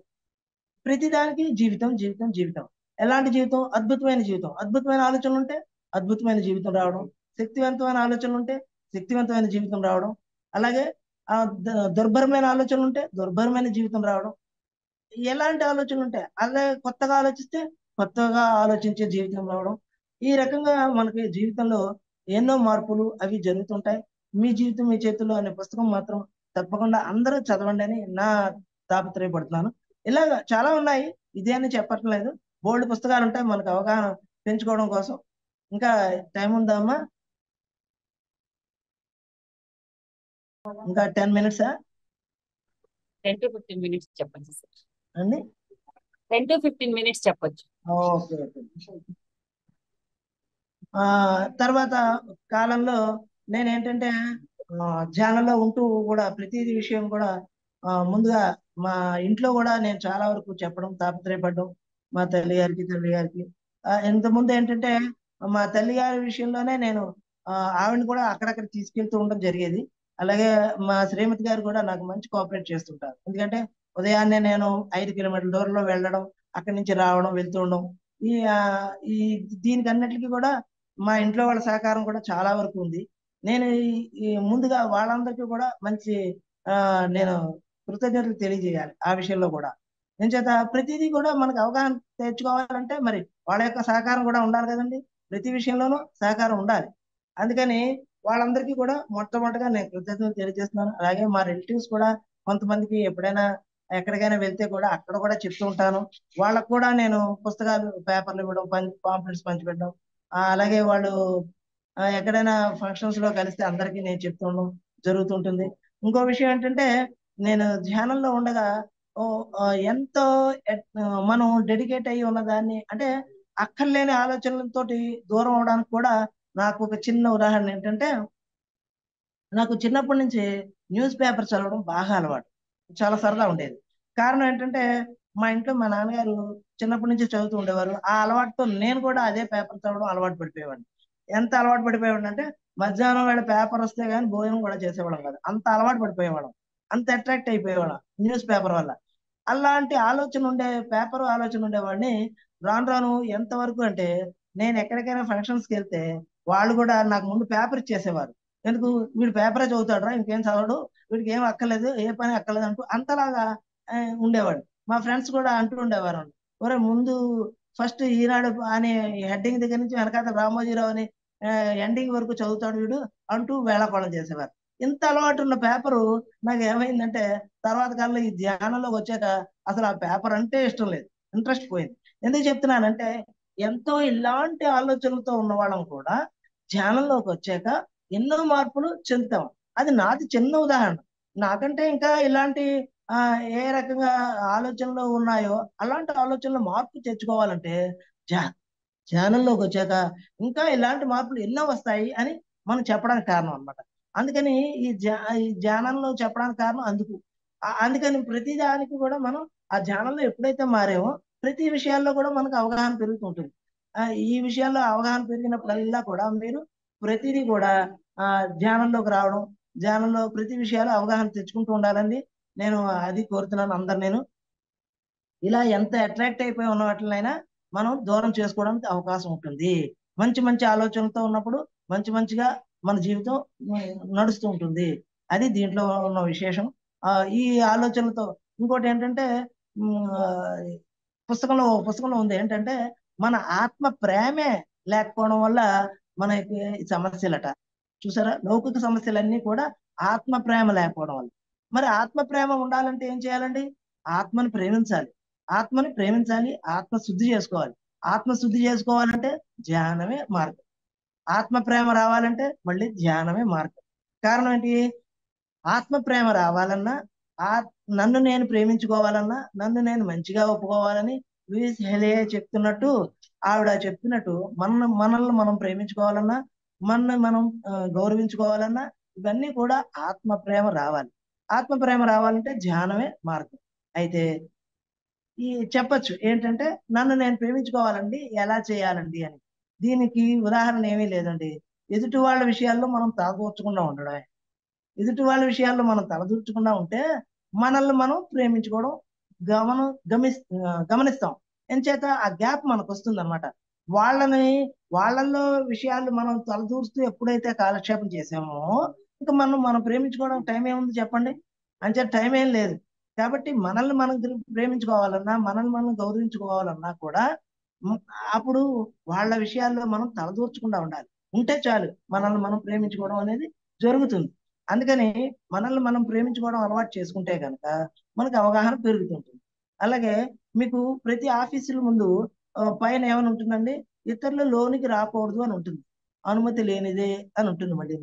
ప్రతిదానికి జీవితం జీవితం జీవితం. ఎలాంటి జీవితం? అద్భుతమైన జీవితం. అద్భుతమైన ఆలోచనలు ఉంటే అద్భుతమైన జీవితం రావడం, శక్తివంతమైన ఆలోచనలు ఉంటే శక్తివంతమైన జీవితం రావడం, అలాగే దుర్భరమైన ఆలోచనలు ఉంటే దుర్భరమైన జీవితం రావడం. ఎలాంటి ఆలోచనలు ఉంటాయి అలా కొత్తగా ఆలోచిస్తే కొత్తగా ఆలోచించే జీవితం రావడం. ఈ రకంగా మనకి జీవితంలో ఎన్నో మార్పులు అవి జరుగుతుంటాయి. మీ జీవితం మీ చేతుల్లో అనే పుస్తకం మాత్రం తప్పకుండా అందరూ చదవండి అని నా తాపత్రయపడుతున్నాను. ఇలాగ చాలా ఉన్నాయి, ఇదే అని చెప్పట్లేదు, బోల్డ్ పుస్తకాలు ఉంటాయి మనకు అవగాహన పెంచుకోవడం కోసం. ఇంకా టైం ఉందా అమ్మా? ఇంకా 10 minutes 10 to 15 minutes చెప్పండి సార్. అండి. 10 to 15 minutes చెప్పొచ్చు. Okay okay. తర్వాత కాలంలో నేనేంటంటే ధ్యానంలో ఉంటూ కూడా ప్రతిదీ విషయం కూడా ముందుగా మా ఇంట్లో కూడా నేను చాలా వరకు చెప్పడం తాపత్రయపడ్డం మా తల్లి గారికి తండ్రి గారికి. ఇంతకుముందు ఏంటంటే మా తల్లి గారి విషయంలోనే నేను ఆవిడని కూడా అక్కడక్కడ తీసుకెళ్తూ ఉండడం జరిగేది. అలాగే మా శ్రీమతి గారు కూడా నాకు మంచి కోఆపరేట్ చేస్తుంటారు. ఎందుకంటే ఉదయాన్నే నేను 5 కిలోమీటర్ల దూరంలో వెళ్ళడం, అక్కడి నుంచి రావడం, వెళ్తూ ఉండడం, ఈ ఈ దీనికి అన్నిటికీ కూడా మా ఇంట్లో వాళ్ళ సహకారం కూడా చాలా వరకు ఉంది. నేను ఈ ముందుగా వాళ్ళందరికీ కూడా మంచి నేను కృతజ్ఞతలు తెలియజేయాలి ఆ విషయంలో కూడా. ఎంచేత ప్రతిదీ కూడా మనకు అవగాహన తెచ్చుకోవాలంటే మరి వాళ్ళ యొక్క సహకారం కూడా ఉండాలి కదండి. ప్రతి విషయంలోనూ సహకారం ఉండాలి. అందుకని వాళ్ళందరికీ కూడా మొట్టమొదటిగా నేను కృతజ్ఞతలు తెలియజేస్తున్నాను. అలాగే మా రిలేటివ్స్ కూడా కొంతమందికి ఎప్పుడైనా ఎక్కడికైనా వెళ్తే కూడా అక్కడ కూడా చెప్తూ ఉంటాను. వాళ్ళకు కూడా నేను పుస్తకాలు, పేపర్లు ఇవ్వడం, పాంప్లెట్స్ పంచిపెట్టడం, అలాగే వాళ్ళు ఎక్కడైనా ఫంక్షన్స్ లో కలిస్తే అందరికీ నేను చెప్తుండడం జరుగుతుంటుంది. ఇంకో విషయం ఏంటంటే నేను ధ్యానంలో ఉండగా ఓ ఎంతో మనం డెడికేట్ అయ్యి ఉన్నదాన్ని అంటే అక్కర్లేని ఆలోచనలతోటి దూరం అవడానికి కూడా నాకు ఒక చిన్న ఉదాహరణ ఏంటంటే, నాకు చిన్నప్పటి నుంచి న్యూస్ పేపర్ చదవడం బాగా అలవాటు. చాలా సరదా ఉండేది. కారణం ఏంటంటే మా ఇంట్లో మా నాన్నగారు చిన్నప్పటి నుంచి చదువుతూ ఉండేవారు. ఆ అలవాటుతో నేను కూడా అదే పేపర్ చదవడం అలవాటు పడిపోయేవాడిని. ఎంత అలవాటు పడిపోయేవాడిని అంటే మధ్యాహ్నం వేళ పేపర్ వస్తే గానీ భోజనం కూడా చేసేవాళ్ళం కాదు. అంత అలవాటు పడిపోయేవాళ్ళం. అంత అట్రాక్ట్ అయిపోయేవాళ్ళం న్యూస్ పేపర్ వల్ల. అలాంటి ఆలోచన ఉండే పేపర్ ఆలోచన ఉండేవాడిని. రాను రాను ఎంతవరకు అంటే నేను ఎక్కడికైనా ఫంక్షన్స్‌కి వెళ్తే వాళ్ళు కూడా నాకు ముందు పేపర్ ఇచ్చేసేవారు. ఎందుకు వీడు పేపరే చదువుతాడురా ఇంకేం చదవడు. వీడికి ఏం అక్కర్లేదు. ఏ పని అక్కర్లేదు అంటూ అంతలాగా ఉండేవాడు. మా ఫ్రెండ్స్ కూడా అంటూ ఉండేవారు. ఒరేయ్ ముందు ఫస్ట్ ఈనాడు అనే హెడ్డింగ్ దగ్గర నుంచి వెనకాతల రామోజీరావు అని ఎండింగ్ వరకు చదువుతాడు వీడు అంటూ వేళాకోళం చేసేవారు. ఇంత అలవాటు ఉన్న పేపరు నాకేమైందంటే తర్వాత కాలంలో ఈ ధ్యానంలోకి వచ్చాక అసలు ఆ పేపర్ అంటే ఇష్టం లేదు. ఇంట్రెస్ట్ పోయింది. ఎందుకు చెప్తున్నానంటే ఎంతో ఇలాంటి ఆలోచనలతో ఉన్నవాళ్ళం కూడా ధ్యానంలోకి వచ్చాక ఎన్నో మార్పులు చెందుతాం. అది నాది చిన్న ఉదాహరణ. నాకంటే ఇంకా ఇలాంటి ఏ రకంగా ఆలోచనలు ఉన్నాయో అలాంటి ఆలోచనలు మార్పు తెచ్చుకోవాలంటే ధ్యా ధ్యానంలోకి వచ్చాక ఇంకా ఇలాంటి మార్పులు ఎన్నో వస్తాయి అని మనం చెప్పడానికి కారణం అన్నమాట. అందుకని ఈ ధ్యానంలో చెప్పడానికి కారణం అందుకు. అందుకని ప్రతి దానికి కూడా మనం ఆ ధ్యానంలో ఎప్పుడైతే మారామో ప్రతి విషయాల్లో కూడా మనకు అవగాహన పెరుగుతుంటుంది. ఈ విషయాల్లో అవగాహన పెరిగినప్పుడల్లా కూడా మీరు ప్రతిదీ కూడా ధ్యానంలోకి రావడం, ధ్యానంలో ప్రతి విషయాలు అవగాహన తెచ్చుకుంటూ ఉండాలని నేను అది కోరుతున్నాను అందరు నేను. ఇలా ఎంత అట్రాక్ట్ అయిపోయి ఉన్న వాటినైనా మనం దూరం చేసుకోవడానికి అవకాశం ఉంటుంది. మంచి మంచి ఆలోచనలతో ఉన్నప్పుడు మంచి మంచిగా మన జీవితం నడుస్తూ ఉంటుంది. అది దీంట్లో ఉన్న విశేషం. ఈ ఆలోచనలతో ఇంకోటి ఏంటంటే పుస్తకంలో ఉంది ఏంటంటే మన ఆత్మ ప్రేమే లేకపోవడం వల్ల మనకి సమస్యలట. చూసారా లౌకిక సమస్యలన్నీ కూడా ఆత్మ ప్రేమ లేకపోవడం వల్ల. మరి ఆత్మ ప్రేమ ఉండాలంటే ఏం చేయాలండి? ఆత్మని ప్రేమించాలి. ఆత్మని ప్రేమించాలి. ఆత్మ శుద్ధి చేసుకోవాలి. ఆత్మ శుద్ధి చేసుకోవాలంటే ధ్యానమే మార్గం. ఆత్మ ప్రేమ రావాలంటే మళ్ళీ ధ్యానమే మార్గం. కారణం ఏంటి? ఆత్మ ప్రేమ రావాలన్నా ఆ నన్ను నేను ప్రేమించుకోవాలన్నా నన్ను నేను మంచిగా ఒప్పుకోవాలని లూయిస్ హెలే చెప్తున్నట్టు ఆవిడ చెప్తున్నట్టు మనల్ని మనం ప్రేమించుకోవాలన్నా మనల్ని మనం గౌరవించుకోవాలన్నా ఇవన్నీ కూడా ఆత్మ ప్రేమ రావాలి. ఆత్మ ప్రేమ రావాలంటే ధ్యానమే మార్గం. అయితే చెప్పచ్చు ఏంటంటే నన్ను నేను ప్రేమించుకోవాలండి ఎలా చేయాలండి అని. దీనికి ఉదాహరణ ఏమీ లేదండి. ఎదుటి వాళ్ళ విషయాల్లో మనం తలదూర్చకుండా ఉండడమే. ఎదుటి వాళ్ళ విషయాల్లో మనం తలదూర్చకుండా ఉంటే మనల్ని మనం ప్రేమించుకోవడం గమనం గమనిస్తాం. ఎంచేత ఆ గ్యాప్ మనకు వస్తుంది అనమాట. వాళ్ళల్లో విషయాలు మనం తలదూరుస్తూ ఎప్పుడైతే కాలక్షేపం చేసామో ఇంకా మనం ప్రేమించుకోవడం టైం ఏముంది చెప్పండి. అంచేత టైం ఏం లేదు. కాబట్టి మనల్ని మనం ప్రేమించుకోవాలన్నా మనల్ని మనం గౌరవించుకోవాలన్నా కూడా అప్పుడు వాళ్ళ విషయాల్లో మనం తలదూర్చకుండా ఉండాలి. ఉంటే చాలు మనల్ని మనం ప్రేమించుకోవడం అనేది జరుగుతుంది. అందుకని మనల్ని మనం ప్రేమించుకోవడం అలవాటు చేసుకుంటే కనుక మనకు అవగాహన పెరుగుతుంటుంది. అలాగే మీకు ప్రతి ఆఫీసుల ముందు పైన ఏమని ఉంటుందండి? ఇతరులు లోనికి రాకూడదు అని ఉంటుంది. అనుమతి లేనిదే అని ఉంటుంది మళ్ళీ.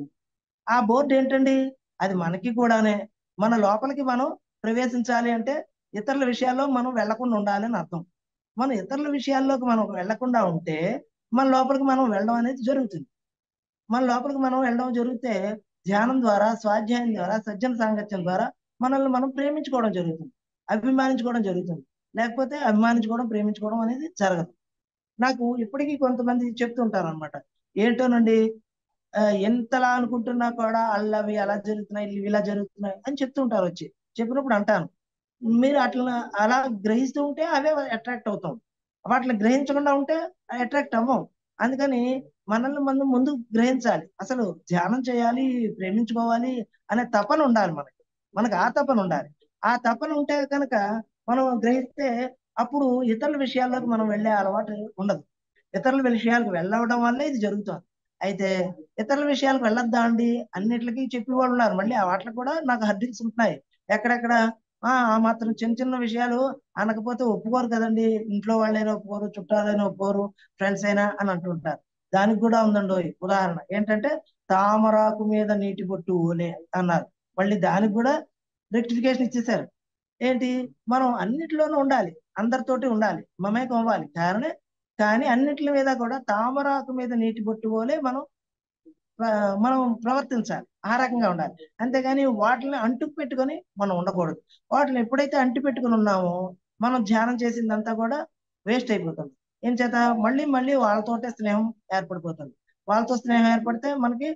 ఆ బోర్డు ఏంటండి? అది మనకి కూడానే. మన లోపలికి మనం ప్రవేశించాలి అంటే ఇతరుల విషయాల్లో మనం వెళ్లకుండా ఉండాలి అని అర్థం. మనం ఇతరుల విషయాల్లోకి మనం వెళ్లకుండా ఉంటే మన లోపలికి మనం వెళ్ళడం అనేది జరుగుతుంది. మన లోపలికి మనం వెళ్ళడం జరిగితే ధ్యానం ద్వారా, స్వాధ్యాయం ద్వారా, సజ్జన సాంగత్యం ద్వారా మనల్ని మనం ప్రేమించుకోవడం జరుగుతుంది, అభిమానించుకోవడం జరుగుతుంది. లేకపోతే అభిమానించుకోవడం, ప్రేమించుకోవడం అనేది జరగదు. నాకు ఇప్పటికీ కొంతమంది చెప్తుంటారు అనమాట. ఏంటోనండి, ఎంతలా అనుకుంటున్నా కూడా అల్లవి అలా జరుగుతున్నాయి, ఇవి ఇలా జరుగుతున్నాయి అని చెప్తుంటారు వచ్చి. చెప్పినప్పుడు అంటాను, మీరు అట్లా అలా గ్రహిస్తూ ఉంటే అవే అట్రాక్ట్ అవుతాం. వాటిని గ్రహించకుండా ఉంటే అట్రాక్ట్ అవ్వం. అందుకని మనల్ని మనం ముందు గ్రహించాలి. అసలు ధ్యానం చేయాలి, ప్రేమించుకోవాలి అనే తపన ఉండాలి మనకి. మనకు ఆ తపన ఉండాలి. ఆ తపన ఉంటే కనుక మనం గ్రహిస్తే అప్పుడు ఇతరుల విషయాల్లోకి మనం వెళ్ళే అలవాటు ఉండదు. ఇతరుల విషయాలకు వెళ్ళవడం వల్లే ఇది జరుగుతుంది. అయితే ఇతరుల విషయాలకు వెళ్ళొద్దా అండి, అన్నిటికీ చెప్పి వాళ్ళు ఉన్నారు. మళ్ళీ ఆ వాటికి కూడా నాకు హర్డిల్స్ ఉంటున్నాయి. ఎక్కడెక్కడ ఆ మాత్రం చిన్న చిన్న విషయాలు అనకపోతే ఒప్పుకోరు కదండి. ఇంట్లో వాళ్ళైనా ఒప్పుకోరు, చుట్టాలైనా ఒప్పుకోరు, ఫ్రెండ్స్ అయినా అని అంటుంటారు. దానికి కూడా ఉందండి ఉదాహరణ. ఏంటంటే తామరాకు మీద నీటి బొట్టు ఓలే అన్నారు. మళ్ళీ దానికి కూడా రెక్టిఫికేషన్ ఇచ్చేసారు. ఏంటి, మనం అన్నిటిలోనూ ఉండాలి, అందరితోటి ఉండాలి, మమేకం అవ్వాలి. కానీ అన్నిటి మీద కూడా తామరాకు మీద నీటి బొట్టు పోలే మనం ప్రవర్తించాలి. ఆ రకంగా ఉండాలి. అంతేగాని వాటిని అంటుకు పెట్టుకొని మనం ఉండకూడదు. వాటిని ఎప్పుడైతే అంటి పెట్టుకుని ఉన్నామో మనం ధ్యానం చేసిందంతా కూడా వేస్ట్ అయిపోతుంది. ఏం చేత మళ్ళీ మళ్ళీ వాళ్ళతోటే స్నేహం ఏర్పడిపోతుంది. వాళ్ళతో స్నేహం ఏర్పడితే మనకి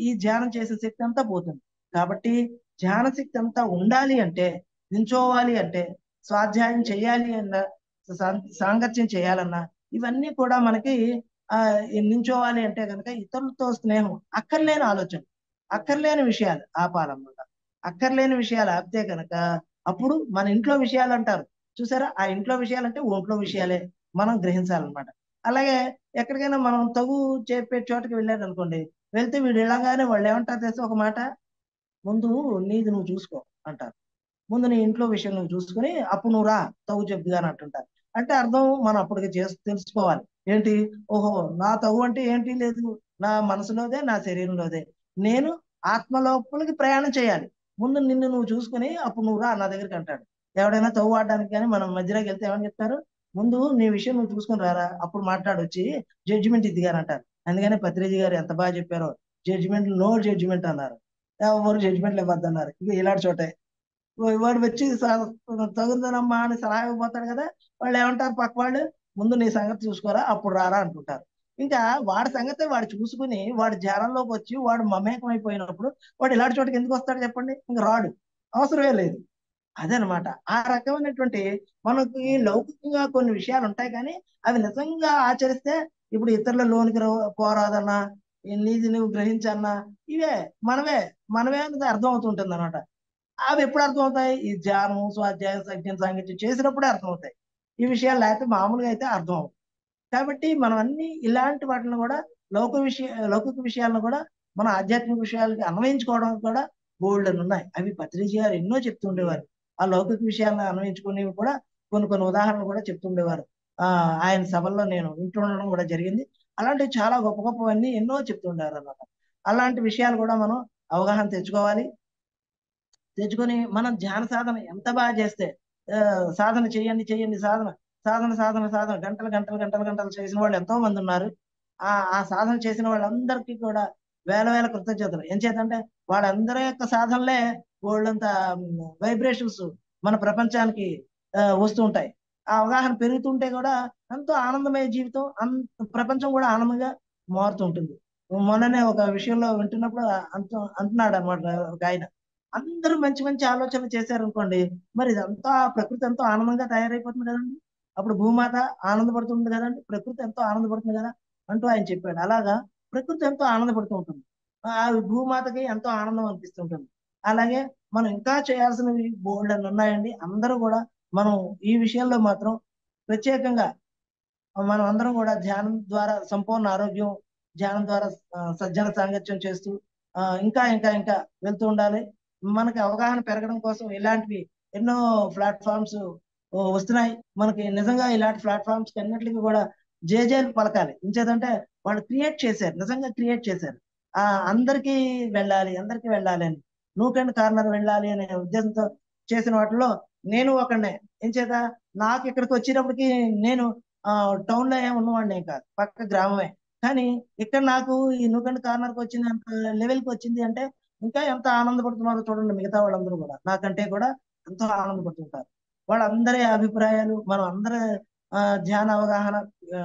ఈ ధ్యానం చేసే శక్తి అంతా పోతుంది. కాబట్టి ధ్యాన శక్తి అంతా ఉండాలి అంటే, నించోవాలి అంటే, స్వాధ్యాయం చేయాలి అన్నా, సాంగత్యం చేయాలన్నా, ఇవన్నీ కూడా మనకి ఈ నించోవాలి అంటే కనుక ఇతరులతో స్నేహం, అక్కర్లేని ఆలోచన, అక్కర్లేని విషయాలు ఆపాలన్నమాట. అక్కర్లేని విషయాలు ఆపితే కనుక అప్పుడు మన ఇంట్లో విషయాలు అంటారు చూసారా, ఆ ఇంట్లో విషయాలు అంటే ఒంట్లో విషయాలే మనం గ్రహించాలన్నమాట. అలాగే ఎక్కడికైనా మనం తగు చెప్పే చోటకి వెళ్ళాడు అనుకోండి, వెళ్తే వీడు వెళ్ళగానే వాళ్ళు ఏమంటారు తెలుసా ఒక మాట, ముందు నీది నువ్వు చూసుకో అంటారు. ముందు నీ ఇంట్లో విషయం నువ్వు చూసుకుని అప్పుడు నువ్వు రా తగు చెబుతుగా అంటుంటారు. అంటే అర్థం మనం అప్పటికి చేసి తెలుసుకోవాలి. ఏంటి, ఓహో నా తగు అంటే ఏంటి లేదు, నా మనసులోదే, నా శరీరంలోదే. నేను ఆత్మ లోపలికి ప్రయాణం చేయాలి. ముందు నిన్ను నువ్వు చూసుకుని అప్పుడు నువ్వు రా నా దగ్గరికి అంటాడు. ఎవడైనా తగు ఆడడానికి కానీ మనం మధ్యలోకి వెళ్తే ఏమని చెప్తారు, ముందు నీ విషయం నువ్వు చూసుకుని రారా అప్పుడు మాట్లాడొచ్చి జడ్జిమెంట్ ఇదిగాని అంటారు. అందుకని పత్రిజీ గారు ఎంత బాగా చెప్పారో, జడ్జిమెంట్ నో జడ్జిమెంట్ అన్నారు. ఎవరు జడ్జిమెంట్లు ఇవ్వద్దు అన్నారు. ఇక ఇలాంటి చోటే వాడు వచ్చి తగుదనమ్మా అని సలహా ఇవ్వబోతాడు కదా, వాళ్ళు ఏమంటారు పక్క వాళ్ళు, ముందు నీ సంగతి చూసుకోరా అప్పుడు రారా అంటుంటారు. ఇంకా వాడి సంగతి వాడు చూసుకుని వాడి ధ్యానంలోకి వచ్చి వాడు మమేకం అయిపోయినప్పుడు వాడు ఇలాంటి చోటకి ఎందుకు వస్తాడు చెప్పండి, ఇంకా రాడు, అవసరమే లేదు. అదనమాట. ఆ రకమైనటువంటి మనకి లౌకికంగా కొన్ని విషయాలు ఉంటాయి కానీ అవి నిజంగా ఆచరిస్తే, ఇప్పుడు ఇతరుల లోనికి పోరాదన్నా, నీది నువ్వు గ్రహించన్నా, ఇవే మనమే మనమే అనేది అర్థం అవుతుంటుంది అనమాట. అవి ఎప్పుడు అర్థమవుతాయి, ఈ ధ్యానం, స్వాధ్యాయం, సజ్ఞం సాంగత్యం చేసినప్పుడే అర్థమవుతాయి. ఈ విషయాలు లేకపోతే మామూలుగా అయితే అర్థం అవుతాయి. కాబట్టి మనం అన్ని ఇలాంటి వాటిని కూడా లౌకిక విషయాలను కూడా మన ఆధ్యాత్మిక విషయాలకి అన్వయించుకోవడం కూడా బోల్డ్ అని ఉన్నాయి. అవి పత్రిజీ గారు ఎన్నో చెప్తుండేవారు. ఆ లౌకిక విషయాలను అన్వయించుకునేవి కూడా కొన్ని కొన్ని ఉదాహరణలు కూడా చెప్తుండేవారు. ఆయన సభల్లో నేను వింటుండడం కూడా జరిగింది. అలాంటివి చాలా గొప్ప గొప్పవన్నీ ఎన్నో చెప్తుండేవారు అన్నమాట. అలాంటి విషయాలు కూడా మనం అవగాహన తెచ్చుకొని మనం ధ్యాన సాధన ఎంత బాగా చేస్తే, సాధన చేయండి సాధన సాధన సాధన సాధన గంటలు గంటలు గంటలు గంటలు చేసిన వాళ్ళు ఎంతో మంది ఉన్నారు. ఆ సాధన చేసిన వాళ్ళందరికీ కూడా వేల వేల కృతజ్ఞతలు. ఏం చేతంటే వాళ్ళందరి యొక్క సాధనలే వాళ్ళంత వైబ్రేషన్స్ మన ప్రపంచానికి వస్తూ ఉంటాయి. ఆ అవగాహన పెరుగుతుంటే కూడా ఎంతో ఆనందమయ జీవితం, ప్రపంచం కూడా ఆనందంగా మారుతూ ఉంటుంది. మొన్ననే ఒక విషయంలో వింటున్నప్పుడు అంటున్నాడు అనమాట ఒక ఆయన, అందరూ మంచి మంచి ఆలోచనలు చేశారనుకోండి, మరి ఇదంతా ప్రకృతి ఎంతో ఆనందంగా తయారైపోతుంది కదండి, అప్పుడు భూమాత ఆనందపడుతుంది కదండి, ప్రకృతి ఎంతో ఆనందపడుతుంది కదా అంటూ ఆయన చెప్పాడు. అలాగా ప్రకృతి ఎంతో ఆనందపడుతూ ఉంటుంది, ఆ భూమాతకి ఎంతో ఆనందం అనిపిస్తుంటుంది. అలాగే మనం ఇంకా చేయాల్సినవి బోల్డ్ అని ఉన్నాయండి. అందరూ కూడా మనం ఈ విషయంలో మాత్రం ప్రత్యేకంగా మనం అందరం కూడా ధ్యానం ద్వారా సంపూర్ణ ఆరోగ్యం, ధ్యానం ద్వారా సజ్జన సాంగత్యం చేస్తూ ఇంకా ఇంకా ఇంకా వెళ్తూ ఉండాలి. మనకి అవగాహన పెరగడం కోసం ఇలాంటివి ఎన్నో ప్లాట్ఫామ్స్ వస్తున్నాయి మనకి. నిజంగా ఇలాంటి ప్లాట్ఫామ్స్ అన్నిటికీ కూడా జేజేలు పలకాలి. ఇంచేదంటే వాళ్ళు క్రియేట్ చేశారు, నిజంగా క్రియేట్ చేశారు. ఆ అందరికీ అందరికీ వెళ్ళాలి అని నూక్ అండ్ కార్నర్ వెళ్ళాలి అనే ఉద్దేశంతో చేసిన వాటిలో నేను ఒకనే. ఏం చేత నాకు ఇక్కడికి వచ్చేటప్పటికి నేను టౌన్ లో ఏమి ఉన్నవాడిని ఏం కాదు, పక్క గ్రామమే. కానీ ఇక్కడ నాకు ఈ నూక్ అండ్ కార్నర్కి వచ్చింది అంత లెవెల్కి వచ్చింది అంటే ఇంకా ఎంత ఆనందపడుతున్నారో చూడండి. మిగతా వాళ్ళందరూ కూడా నాకంటే కూడా ఎంతో ఆనందపడుతుంటారు. వాళ్ళందరి అభిప్రాయాలు, మనం అందరి ధ్యాన అవగాహన ఆ,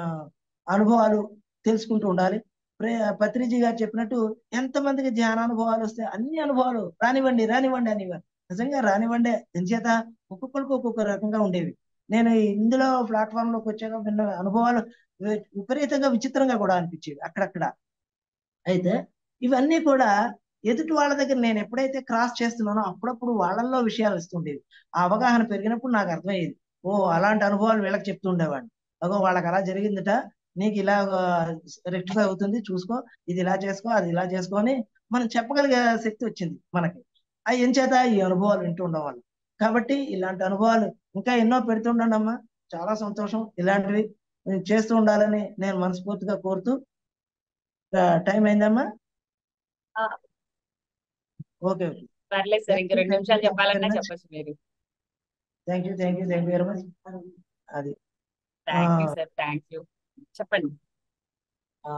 అనుభవాలు తెలుసుకుంటూ ఉండాలి. పత్రిజీ గారు చెప్పినట్టు ఎంతమందికి ధ్యాన అనుభవాలు వస్తే అన్ని అనుభవాలు రానివ్వండి రానివ్వండి అనేవారు. నిజంగా రానివ్వండి. ఎంచేత ఒక్కొక్కరికి ఒక్కొక్క రకంగా ఉండేవి. నేను ఇందులో ప్లాట్ఫామ్ లోకి వచ్చాక విన్న అనుభవాలు విపరీతంగా విచిత్రంగా కూడా అనిపించేవి అక్కడక్కడ. అయితే ఇవన్నీ కూడా ఎదుటి వాళ్ళ దగ్గర నేను ఎప్పుడైతే క్రాస్ చేస్తున్నానో అప్పుడప్పుడు వాళ్ళల్లో విషయాలు వస్తుండేవి. ఆ అవగాహన పెరిగినప్పుడు నాకు అర్థమయ్యేది. ఓ అలాంటి అనుభవాలు వీళ్ళకి చెప్తుండేవాడిని. అగో వాళ్ళకి అలా జరిగిందట, నీకు ఇలా రెక్టిఫై అవుతుంది చూసుకో, ఇది ఇలా చేసుకో, అది ఇలా చేసుకో అని మనం చెప్పగలిగే శక్తి వచ్చింది మనకి. అవి ఏం చేత ఈ అనుభవాలు వింటూ ఉండేవాళ్ళు. కాబట్టి ఇలాంటి అనుభవాలు ఇంకా ఎన్నో పెడుతుండండి అమ్మా. చాలా సంతోషం. ఇలాంటివి చేస్తూ ఉండాలని నేను మనస్ఫూర్తిగా కోరుతూ టైం అయిందమ్మా. ఆ, ఓకే ఓకే. పర్లేదు సార్, ఇంకా 2 థ్యాంక్ యూ నిమిషాలు వెరీ చెప్పాలన్నా మచ్. చెప్పొచ్చు మీరు. Thank you very much. అది ఆ, thank you sir, thank you. చెప్పండి. ఆ,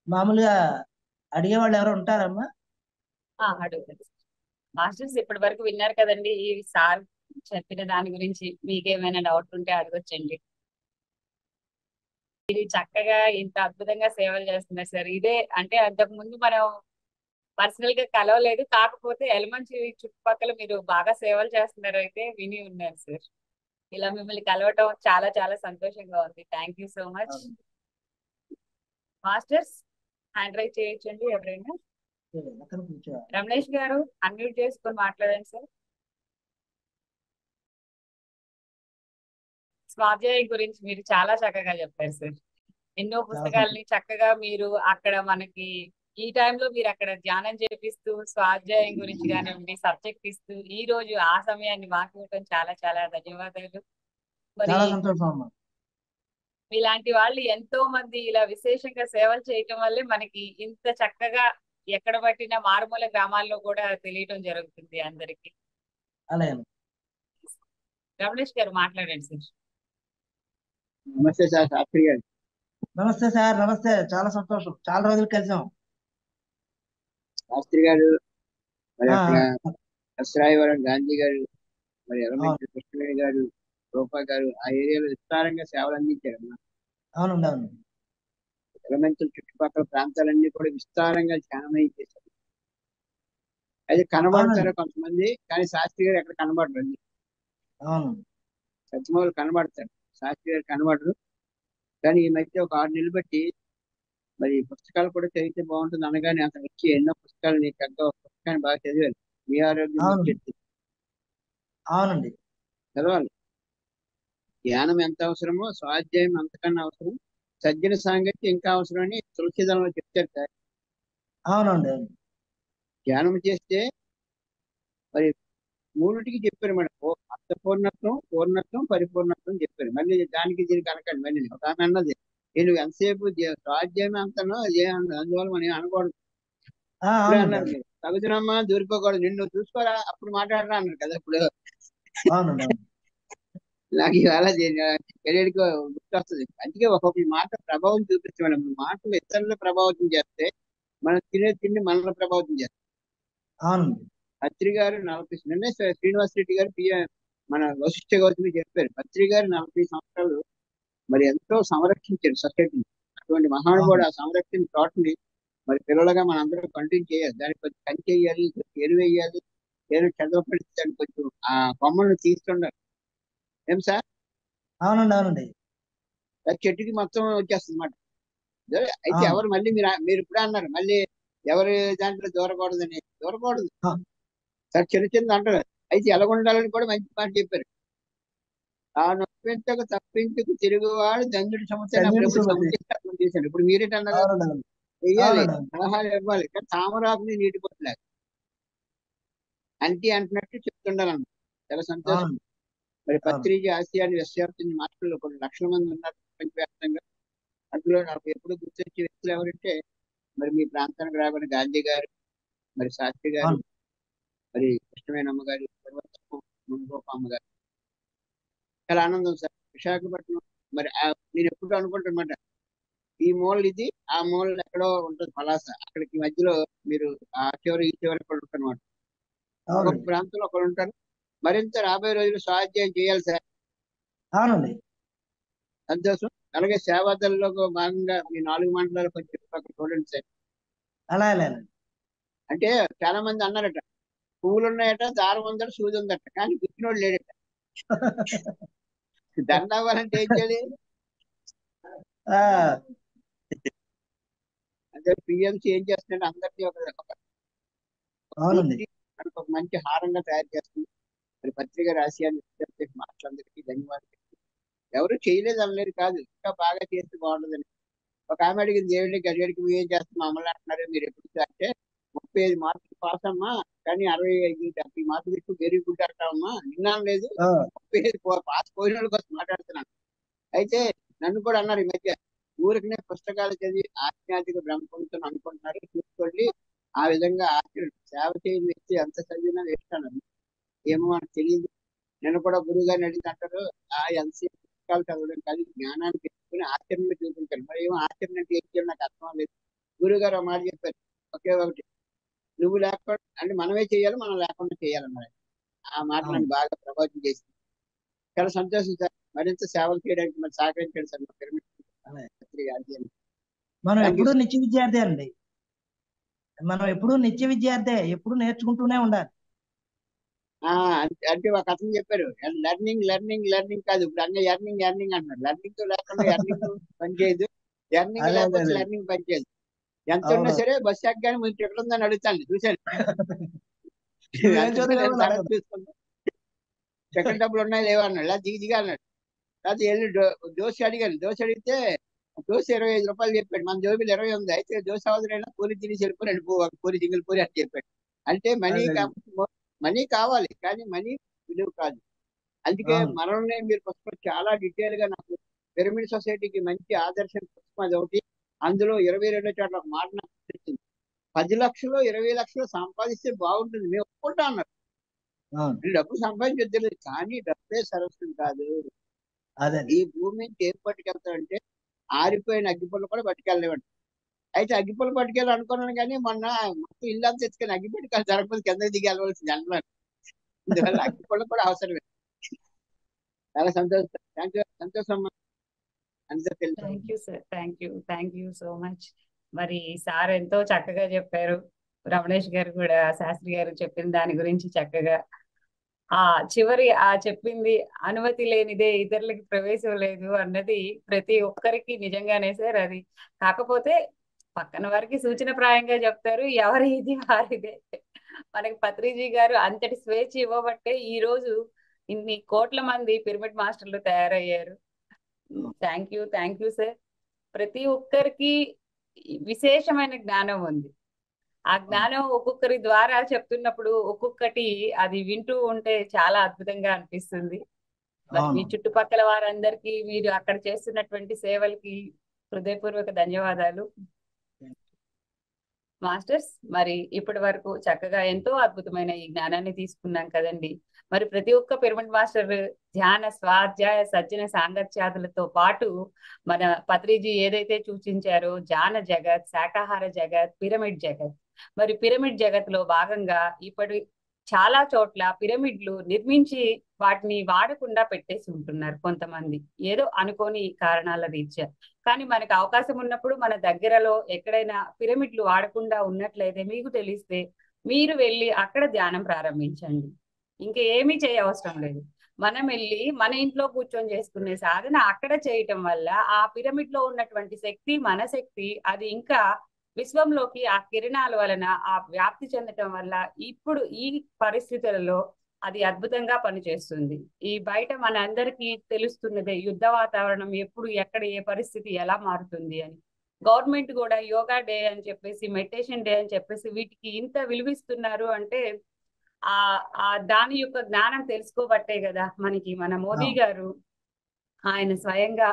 మామూలుగా అడిగేవాళ్ళు ఎవరు ఉంటారమ్మా? అడుగుతాను. మాస్టర్స్ ఇప్పటి వరకు విన్నారు కదండి, ఈ సార్ చెప్పిన దాని గురించి మీకేమైనా డౌట్ ఉంటే అడగొచ్చండి. ఇది చక్కగా ఇంత అద్భుతంగా సేవలు చేస్తున్నారు సార్. ఇదే అంటే అంతకు ముందు మనం పర్సనల్ గా కలవలేదు, కాకపోతే ఎలమంచి చుట్టుపక్కల మీరు బాగా సేవలు చేస్తున్నారు అయితే విని ఉన్నారు సార్. ఇలా మిమ్మల్ని కలవటం చాలా చాలా సంతోషంగా ఉంది. Thank you so much. Masters hand raise చేయొచ్చండి ఎవరైనా. అక్కడ కూర్చో. రమేష్ గారు అన్మ్యూట్ చేసుకొని మాట్లాడండి సార్. స్వాధ్యాయం గురించి మీరు చాలా చక్కగా చెప్పారు సార్. ఎన్నో చాలా సంతోషం. పుస్తకాలని చక్కగా మీరు అక్కడ మనకి ఈ టైంలో మీరు అక్కడ ధ్యానం చేపిస్తూ స్వాధ్యాయం గురించి కానివ్వండి సబ్జెక్ట్ ఇస్తూ ఈ రోజు ఆ సమయాన్ని మాకు ఇవ్వడం చాలా చాలా ధన్యవాదాలు. మరి చాలా సంతోషం అమ్మా. మీలాంటి వాళ్ళు ఎంతో మంది ఇలా విశేషంగా సేవలు చేయటం వల్లే మనకి ఇంత చక్కగా ఎక్కడ పట్టిన మారుమూల గ్రామాల్లో కూడా తెలియటం జరుగుతుంది అందరికి. అలాగే. రమేష్ గారు మాట్లాడండి సార్. నమస్తే సార్, శాస్త్రి గారు. నమస్తే సార్, నమస్తే. చాలా సంతోషం, చాలా రోజులు కలిసాం. శాస్త్రి గారు మరి ఆ, అక్కడ ఆ, దసరాయవరం గాంధీ గారు, మరి అవును ఎలమెంటరీ కృష్ణవేణి గారు, రూపా గారు ఆ ఏరియాలో విస్తారంగా సేవలు అందించారు అన్నమాట. అవునండి అవును. ఎలమెంటరీ చుట్టుపక్కల ప్రాంతాలన్నీ కూడా విస్తారంగా ధ్యానమై చేశారు. అయితే అవునండి కనబడతారు కొంతమంది, కానీ శాస్త్రి గారు ఎక్కడ కనబడరు. అవును. సత్యమౌలు కనబడతారు, శాస్త్రి గారు కనబడరు. కానీ ఈ మధ్య ఒక 6 నెలలు బట్టి మరి పుస్తకాలు కూడా చదివితే బాగుంటుంది అనగానే అతను వచ్చి ఎన్నో పుస్తకాలు నీ పెద్ద ఒక పుస్తకాన్ని బాగా చదివారు. మీ ఆరోగ్యం మీకు అవును చెప్తుంది, అవునండి. చదవాలి. ధ్యానం ఎంత అవసరమో స్వాధ్యాయం అంతకన్నా అవసరం, సజ్జన సాంగత్యం ఇంకా అవసరం అని తులసిదళంలో చెప్తారు సార్. అవునండి అవును. ధ్యానం చేస్తే మరి మూడిటికి చెప్పారు మేడం. అర్థపూర్ణత్వం, పూర్ణత్వం, పరిపూర్ణత్వం చెప్పారు. మళ్ళీ దానికి దీనికి అనకండి. మళ్ళీ ఒక ఆమె అన్నది, నేను ఎంతసేపు స్వాధ్యాయం అంతనో అందువల్ల మనం ఏం అనకూడదు. ఇప్పుడే అవునండి అన్నారు అవును. మీరు, తగుదనమ్మా దూరిపోకూడదు, నిన్ను చూసుకోరా అప్పుడు మాట్లాడరా అన్నారు కదా. ఇప్పుడు అవునండి అవును. నాకు ఇవాళ కెరీర్కి గుర్తొస్తుంది. అందుకే ఒక్కొక్క మాట ప్రభావం చూపిస్తుంది మేడం. మాటలు ఇతరులు ప్రభావితం చేస్తే మనం తినే తిండి మనల్ని ప్రభావితం చేస్తాం. అవునండి పత్రి గారు 40 నిన్నే శ్రీనివాస్ రెడ్డి గారు మన వశిష్ఠ గౌతమి చెప్పారు. పత్రి గారు 40 సంవత్సరాలు మరి ఎంతో సంరక్షించారు సొసైటీని. అటువంటి మహానుభావుడు అవును. ఆ సంరక్షణ తోటని మరి పిల్లలుగా మన అందరూ కంటిన్యూ చేయాలి. దానికి కొంచెం కంచి వేయాలి, కొంచెం ఎరువు వేయాలి, ఏదో చదవ పడితే దానికి కొంచెం ఆ కొమ్మలను తీస్తుండాలి. ఏం సార్, అవునండి అవునండి. అది చెట్టుకి మొత్తం వచ్చేస్తుంది అన్నమాట. అయితే అవును. ఎవరు మళ్ళీ మీరు ఇప్పుడే అన్నారు మళ్ళీ ఎవరి దాంట్లో దూరకూడదని. దూరకూడదు అవును. సార్, చిన్న చిన్న అంటారు. అయితే ఎలా ఉండాలని కూడా మంచి మాట చెప్పారు. ఆ నొప్పించకు తప్పించుకు తిరుగువాడు దండుడు సముద్రం నా చదివిన ప్రభు సుమతి. సముద్రం అర్థం చేశాడు. ఇప్పుడు మీరేటన్నారు, అవునండి అవును. వెయ్యాలి, అవునండి అవును. సలహాలు ఇవ్వాలి, కానీ తామరాకుని నీటి పొట్టలేదు అంటీ అంటున్నట్టు చెప్తుండాలన్నమాట. చాలా సంతోషం. మరి అవును. పత్రిజీ ఆసియాని విశ్వవ్యాప్తంగా మాస్టర్లు కొన్ని లక్షల మంది ఉన్నారు ప్రపంచవ్యాప్తంగా. అందులో నాకు ఎప్పుడు గుర్తొచ్చే వ్యక్తులు ఎవరంటే మరి మీ ప్రాంతానికి రాబడిన గాంధీ గారు, మరి శాస్త్రి గారు, అవును మరి కృష్ణవేణి అమ్మగారు, తర్వాత మునుగోప అమ్మగారు. చాలా ఆనందం సార్. విశాఖపట్నం మరి నేను ఎప్పుడు అనుకుంటానమాట, ఈ మూల ఇది, ఆ మూల ఎక్కడో ఉంటుంది పలాస, అక్కడికి మధ్యలో మీరు ఆ చివరి ఈ చివరి కూడా ఉంటారన్నమాట. ఒక్కొక్క అవునండి ప్రాంతంలో ఒకరు ఉంటారు. మరింత రాబోయే రోజులు స్వాధ్యాయం చేయాలి సార్. అవునండి సంతోషం. అలాగే సేవాదల్లో భాగంగా మీ 4 మండలాలు కొంచెం అక్కడ చూడండి సార్. అలా అలాగే అంటే చాలా మంది అన్నారట, పువ్వులు ఉన్నాయట, దారం ఉందట, సూది ఉందట, కానీ గుర్తినోడు లేడట. దండ అవ్వాలంటే ఏం చేయాలి? ఆ, అంటే పిఎంసి ఏం చేస్తుందంటే అందరికీ ఒక అవునండి పూర్తి మనకు ఒక మంచి హారంగా తయారు చేస్తుంది. మరి పత్రిక రాసియాన్ని మాటలందరికీ ధన్యవాదాలు. ఎవరు చేయలేదు అనలేదు కాదు, ఇంకా బాగా చేస్తే బాగుంటుందని. ఒక ఆమె అడిగింది, దేవుడికి గడియడికి ఏం చేస్తాం మమ్మల్ని అంటున్నారు, మీరు ఎప్పుడు అంటే 35 మార్కులు పాస్ అమ్మా, కానీ 65-70 మార్కులు ఎక్కువ వెరీ గుడ్ అంటామమ్మా, విన్నాను లేదు. ఆ, 35 పాస్ పోయిన వాళ్ళ కోసం మాట్లాడుతున్నాను. అయితే నన్ను కూడా అన్నారు ఈ మధ్య, ఊరికనే పుస్తకాలు చదివి ఆధ్యాత్మిక బ్రహ్మపంతులు అనుకుంటున్నారు, చూసుకోండి. ఆ విధంగా ఆచరణ సేవ చేయని వ్యక్తి ఎంత చదివినా వేస్తాను. ఏమో మనకు తెలియదు. నేను కూడా గురువు గారిని అడిగితే అంటారు, ఆ ఎన్సీ పుస్తకాలు చదవడం కాదు, జ్ఞానాన్ని పెట్టుకుని ఆచరణ చూపించాలి. మరి ఏమో ఆచరణ అంటే ఏం చేయాలి నాకు అర్థం లేదు. గురువు గారు ఆ మాట చెప్పారు, ఒకే ఒకటి, నువ్వు లేకుండా అంటే మనమే చేయాలి, మనం లేకుండా చేయాలన్నారు. ఆ మాట అవును నన్ను బాగా ప్రభావితం చేసింది. చాలా సంతోషం సార్. మరింత సేవలు చేయడానికి మరి సహకరించండి సార్ మా పిరమిడ్ అలాగే. గారికి. మనం థ్యాంక్ యూ ఎప్పుడూ సార్. నిత్య విద్యార్థి అండి. మనం ఎప్పుడూ నిత్య విద్యార్థే, ఎప్పుడూ నేర్చుకుంటూనే ఉండాలి. అంటే ఒక అతను చెప్పారు, లెర్నింగ్ లెర్నింగ్ లెర్నింగ్ కాదు, ఇప్పుడు అన్నీ ఎర్నింగ్ ఎర్నింగ్ అంటున్నారు. లెర్నింగ్ తో లేకుండా ఎర్నింగ్ పనిచేయదు, ఎర్నింగ్ అదే అదే లేకపోతే అదే లెర్నింగ్ పనిచేయదు. ఎంత ఉన్నా అవును సరే బస్సు ఎక్కగానే మీరు టికెట్ ఉందని అడుగుతాను, చూశాను. నువ్వేం ఎంత ఉంటే నేను చదివావు తర్వాత అడగదు. చూసుకుంటాను. టికెట్ డబ్బులు ఉన్నాయి లేవా అన్నాడు, లేదా దిగి దిగా అన్నాడు. తర్వాత వెళ్ళి దోశ అడిగాను, దోశ అడిగితే దోశ 25 రూపాయలు చెప్పాడు. మన జోబీలు 20 ఉంది. అయితే దోశ అవసరమైనా పూరి తినేసి వెళ్ళిపోయి వెళ్ళిపో, పూరి సింగిల్ పూరి అని చెప్పాడు. అంటే మనీ అదే మనీ కావాలి, కానీ మనీ విలువ కాదు. అందుకే అవును మనల్ని మీరు పుస్తకం చాలా డీటెయిల్ గా నాకు పిరమిడ్ సొసైటీకి మంచి ఆదర్శం పుస్తకం అది ఒకటి. అందులో 22 చోట్ల ఒక మాట నాకు నచ్చింది, 10 లక్షలు 20 లక్షలు సంపాదిస్తే బాగుంటుంది, మేము ఒప్పుకుంటా అన్నారు. అవును మీరు డబ్బు సంపాదించలేదు, కానీ డబ్బే సరస్వం కాదు. అదే ఈ భూమి నుంచి ఏం పట్టుకెళ్తామంటే ఆరిపోయిన అగ్గిపుల్ల కూడా పట్టుకెళ్ళలేమంట. అయితే అగ్గిపుల్ల పట్టుకెళ్ళి అనుకున్నాను, కానీ మొన్న మొత్తం ఇల్లంతా ఎత్తుకొని అగ్గిపెట్టుకెళ్ళి జరగకపోతే కిందకి దిగి వెళ్ళవలసింది అంటున్నారు. ఇందువల్ల అగ్గిపుల్ల కూడా అవసరమే. చాలా సంతోషం. సంతోషం అమ్మా. అందరూ తెలుసు. Thank you sir, thank you so much. మరి సార్ ఎంతో చక్కగా చెప్పారు. రమణేష్ గారు కూడా శాస్త్రి గారు చెప్పిన దాని గురించి చక్కగా ఆ చివరి చెప్పింది, అనుమతి లేనిదే ఇతరులకి ప్రవేశం లేదు అన్నది ప్రతి ఒక్కరికి నిజంగానే సార్ అది. కాకపోతే పక్కన వారికి సూచన ప్రాయంగా చెప్తారు, ఎవరి ఇది వారిదే. మనకి పత్రిజీ గారు అంతటి స్వేచ్ఛ ఇవ్వబట్టే ఈ రోజు ఇన్ని కోట్ల మంది పిరమిడ్ మాస్టర్లు తయారయ్యారు. Thank you sir. ప్రతి ఒక్కరికి విశేషమైన జ్ఞానం ఉంది. ఆ అవును జ్ఞానం ఒక్కొక్కరి ద్వారా చెప్తున్నప్పుడు ఒక్కొక్కటి అది వింటూ ఉంటే చాలా అద్భుతంగా అనిపిస్తుంది. మరి మీ అవును చుట్టుపక్కల వారందరికీ మీరు అక్కడ చేస్తున్నటువంటి సేవలకి హృదయపూర్వక ధన్యవాదాలు మాస్టర్స్. మరి ఇప్పటి వరకు చక్కగా ఎంతో అద్భుతమైన ఈ జ్ఞానాన్ని తీసుకున్నాం కదండి. మరి ప్రతి ఒక్క పిరమిడ్ మాస్టర్ ధ్యాన స్వాధ్యాయ సజ్జన సాంగత్యాదులతో పాటు మన పత్రిజీ ఏదైతే సూచించారో ధ్యాన జగత్, శాకాహార జగత్, పిరమిడ్ జగత్, మరి పిరమిడ్ జగత్ లో భాగంగా ఇప్పటి చాలా చోట్ల పిరమిడ్లు నిర్మించి వాటిని వాడకుండా పెట్టేసి ఉంటున్నారు కొంతమంది, ఏదో అనుకోని కారణాల రీత్యా. కానీ మనకు అవకాశం ఉన్నప్పుడు మన దగ్గరలో ఎక్కడైనా పిరమిడ్లు వాడకుండా ఉన్నట్లయితే మీకు తెలిస్తే మీరు వెళ్ళి అక్కడ ధ్యానం ప్రారంభించండి. ఇంకా ఏమీ చేయవసరం లేదు. మనం వెళ్ళి మన ఇంట్లో కూర్చొని చేసుకునే సాధన అక్కడ చేయటం వల్ల ఆ పిరమిడ్ లో ఉన్నటువంటి శక్తి, మన శక్తి, అది ఇంకా విశ్వంలోకి ఆ కిరణాల వలన ఆ వ్యాప్తి చెందటం వల్ల ఇప్పుడు ఈ పరిస్థితులలో అది అద్భుతంగా పనిచేస్తుంది. ఈ బయట మన అందరికీ తెలుస్తున్నదే యుద్ధ వాతావరణం ఎప్పుడు ఎక్కడ ఏ పరిస్థితి ఎలా మారుతుంది అని. గవర్నమెంట్ కూడా యోగా డే అని చెప్పేసి, మెడిటేషన్ డే అని చెప్పేసి వీటికి ఇంత విలువిస్తున్నారు అంటే ఆ ఆ దాని యొక్క జ్ఞానం తెలుసుకోబట్టే కదా మనకి మన మోదీ అవును గారు ఆయన స్వయంగా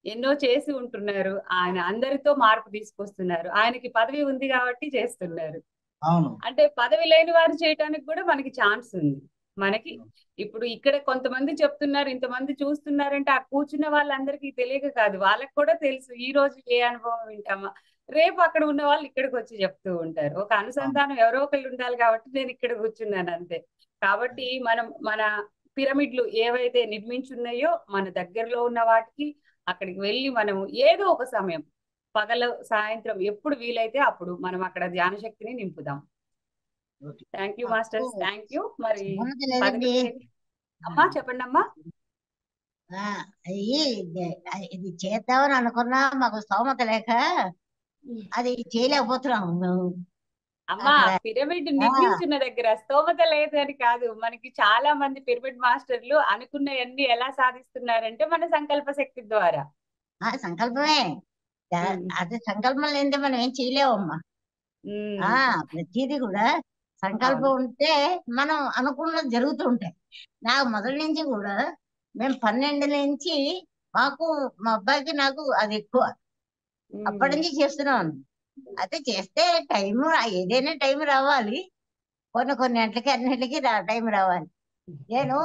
ఎన్నో చేసి ఉంటున్నారు. ఆయన అందరితో మార్పు తీసుకొస్తున్నారు. ఆయనకి పదవి ఉంది కాబట్టి చేస్తున్నారు. అవును. అంటే పదవి లేని వారు చేయటానికి కూడా మనకి ఛాన్స్ ఉంది. మనకి ఇప్పుడు ఇక్కడ కొంతమంది చెప్తున్నారు, ఇంతమంది చూస్తున్నారంటే ఆ కూర్చున్న వాళ్ళందరికీ తెలియక కాదు, వాళ్ళకి కూడా తెలుసు. ఈ రోజు ఏ అనుభవం వింటామా, రేపు అక్కడ ఉన్న వాళ్ళు ఇక్కడికి వచ్చి చెప్తూ ఉంటారు. ఒక అనుసంధానం ఎవరో ఒకళ్ళు ఉండాలి కాబట్టి నేను ఇక్కడ కూర్చున్నాను అంతే. కాబట్టి మనం మన పిరమిడ్లు ఏవైతే నిర్మించున్నాయో మన దగ్గరలో ఉన్న వాటికి అక్కడికి వెళ్ళి మనము ఏదో ఒక సమయం, పగల సాయంత్రం ఎప్పుడు వీలైతే అప్పుడు మనం అక్కడ ధ్యాన శక్తిని నింపుదాం. ఓకే. థ్యాంక్ యూ మాకు మాస్టర్స్, థ్యాంక్ యూ. మరి స్తోమత లేదండి. 11 అమ్మా చెప్పండి అమ్మా. ఆ, ఇది చేద్దామని అనుకున్నా, మాకు స్తోమత లేక అది చేయలేకపోతున్నాము మేము. అమ్మా అక్కడ పిరమిడ్ ఆ, నిర్మించిన దగ్గర స్తోమత లేదు అని కాదు, మనకి చాలా మంది పిరమిడ్ మాస్టర్లు అనుకున్నవన్నీ ఎలా సాధిస్తున్నారంటే మన సంకల్ప శక్తి ద్వారా. సంకల్పమే. ఉమ్, అది సంకల్పం లేనిదే మనం ఏం చేయలేమమ్మా. ఉమ్, ప్రతిదీ కూడా సంకల్పం అవును. ఉంటే మనం అనుకున్నది జరుగుతూ ఉంటాయి. నాకు మొదటి నుంచి కూడా మేము 12 నుంచి మాకు మా అబ్బాయికి నాకు అది ఎక్కువ. అప్పటి ఉమ్, నుంచి చేస్తున్నాం. అయితే చేస్తే టైం, ఏదైనా టైం రావాలి. కొన్ని గంటలకి అన్నింటికి టైం రావాలి. నేను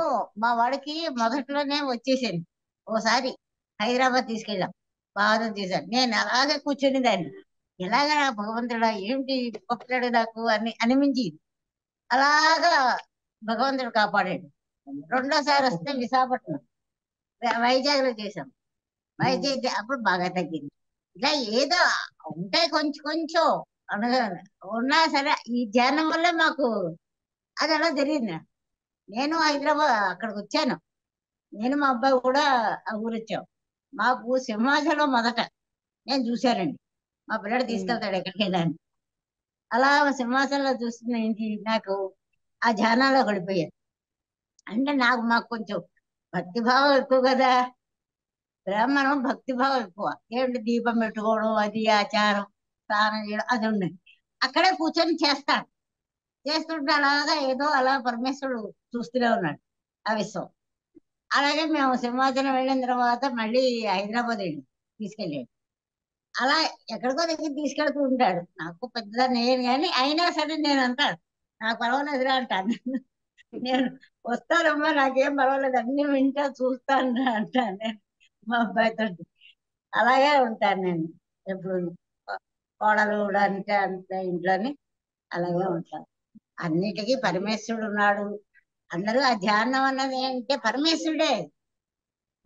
మా వాడికి మొదట్లోనే వచ్చేసాను. ఓసారి హైదరాబాద్ తీసుకెళ్ళాం, బాగా చేశాను. నేను అలాగే కూర్చొని దాన్ని, ఎలాగా భగవంతుడా ఏమిటి గొప్పడు నాకు అని అనిపించింది. అలాగా భగవంతుడు కాపాడాడు. రెండోసారి వస్తే విశాఖపట్నం, వైజాగ్ లో చేసాం. వైజాగ్ అప్పుడు బాగా తగ్గింది. ఇలా ఏదో ఉంటాయి కొంచెం కొంచెం అనగా ఉన్నా సరే ఈ ధ్యానం వల్ల మాకు అది అలా జరిగింది. నేను హైదరాబాద్ అక్కడికి వచ్చాను. నేను మా అబ్బాయి కూడా ఆ ఊరు వచ్చాం. మాకు సింహాచలం మొదట నేను చూశానండి. మా పిల్లడు ఉమ్, తీసుకెళ్తాడు ఎక్కడికైనా అని. అలా సింహాచలంలో చూస్తున్న ఏంటి నాకు ఆ ధ్యానాల్లో గడిపోయాను. అంటే మాకు కొంచెం భక్తిభావం ఎక్కువ కదా. బ్రాహ్మణం భక్తిభావం ఎక్కువ. ఏమిటి దీపం పెట్టుకోవడం, అది ఆచారం, స్నానం చేయడం అది ఉండేది. అక్కడే కూర్చొని చేస్తాను. చేస్తుంటే అలాగా ఏదో అలా పరమేశ్వరుడు చూస్తూనే ఉన్నాడు ఆ విశ్వం. అలాగే మేము సింహాచలం వెళ్ళిన తర్వాత మళ్ళీ హైదరాబాద్ వెళ్ళి తీసుకెళ్ళాడు. అలా ఎక్కడికో దగ్గర తీసుకెళ్తూ ఉంటాడు. నాకు పెద్దదా నేను కానీ అయినా సరే నేను అంటాను, నాకు పర్వాలేదురా అంటాను. నేను వస్తానమ్మా, నాకేం పర్వాలేదు, అన్ని వింటా చూస్తాను అంటాను నేను మా అబ్బాయితో. అలాగే ఉంటాను నేను ఎప్పుడు. కోడలు కూడా అంటే అంతే ఇంట్లోని అలాగే ఉంటాను. అన్నిటికీ పరమేశ్వరుడు ఉన్నాడు. అందరూ ఆ ధ్యానం అన్నది ఏంటంటే పరమేశ్వరుడే.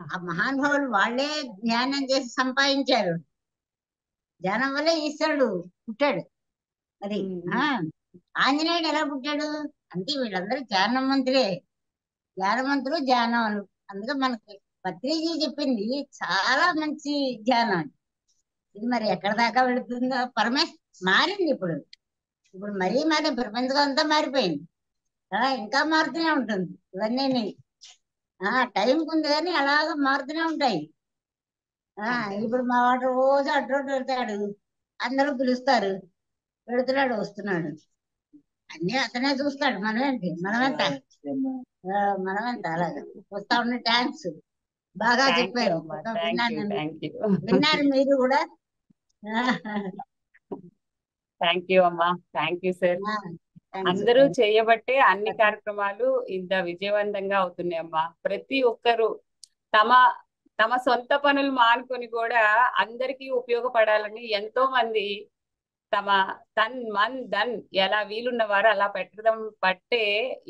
ఆ మహానుభావులు వాళ్ళే ధ్యానం చేసి సంపాదించారు. ధ్యానం వల్లే ఈశ్వరుడు పుట్టాడు. మరి ఆ ఉమ్, ఆంజనేయుడు ఎలా పుట్టాడు అంటే వీళ్ళందరూ ధ్యానవంతులే. ధ్యానవంతులు ధ్యానం అందుకే మనకి పత్రిజీ చెప్పింది చాలా మంచి ధ్యానం. ఇది మరి ఎక్కడ దాకా వెళుతుందో మారింది ఇప్పుడు. ఇప్పుడు మరీ మరి ప్రపంచం అంతా మారిపోయింది. ఇంకా మారుతూనే ఉంటుంది ఇవన్నీ. టైం ఉంది కానీ అలాగ మారుతూనే ఉంటాయి. అంతే. ఇప్పుడు మా వాడు రోజు అటు రోడ్డు వెళ్తాడు, అందరూ పిలుస్తారు, వెళుతున్నాడు వస్తున్నాడు, అన్ని అతనే చూస్తాడు. మనమేంటి మనమెంత మనమెంత అలాగా వస్తా ఉన్న. థ్యాంక్స్, బాగా థ్యాంక్ యూ చెప్పారు. అమ్మా, థ్యాంక్ విన్నాను యూ, నేను. Thank you. విన్నారు మీరు కూడా. థ్యాంక్ యూ అమ్మా, థ్యాంక్ యూ సార్. థ్యాంక్స్. అందరూ చేయబట్టే అన్ని కార్యక్రమాలు ఇంత విజయవంతంగా అవుతున్నాయి అమ్మా. ప్రతి ఒక్కరు తమ తమ సొంత పనులు మానుకొని కూడా అందరికీ ఉపయోగపడాలని ఎంతో మంది తమ తన్ మన్ ధన్ ఎలా వీలున్న వారు అలా పెట్టడం బట్టే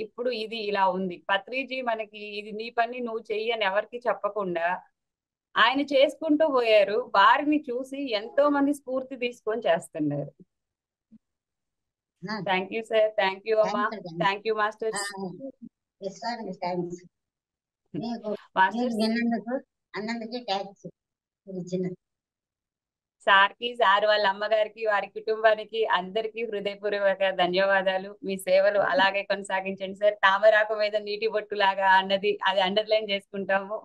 ఇప్పుడు ఇది ఇలా ఉంది. పత్రిజీ మనకి ఇది నీ పని నువ్వు చెయ్యి అని ఎవరికి చెప్పకుండా ఆయన చేసుకుంటూ పోయారు. వారిని చూసి ఎంతో మంది స్ఫూర్తి తీసుకొని చేస్తున్నారు. Thank you sir, thank you అమ్మా, థ్యాంక్ యూ మాస్టర్స్. థ్యాంక్స్ మీకు మాస్టర్స్ విన్నందుకు అన్నందుకే థ్యాంక్స్. చిన్న సార్కి, సార్ వాళ్ళ అమ్మగారికి, వారి కుటుంబానికి అందరికీ హృదయపూర్వక ధన్యవాదాలు. మీ సేవలు అలాగే కొనసాగించండి సార్. తామరాకు మీద నీటి బొట్టు లాగా అన్నది అది అండర్లైన్ చేసుకుంటాము.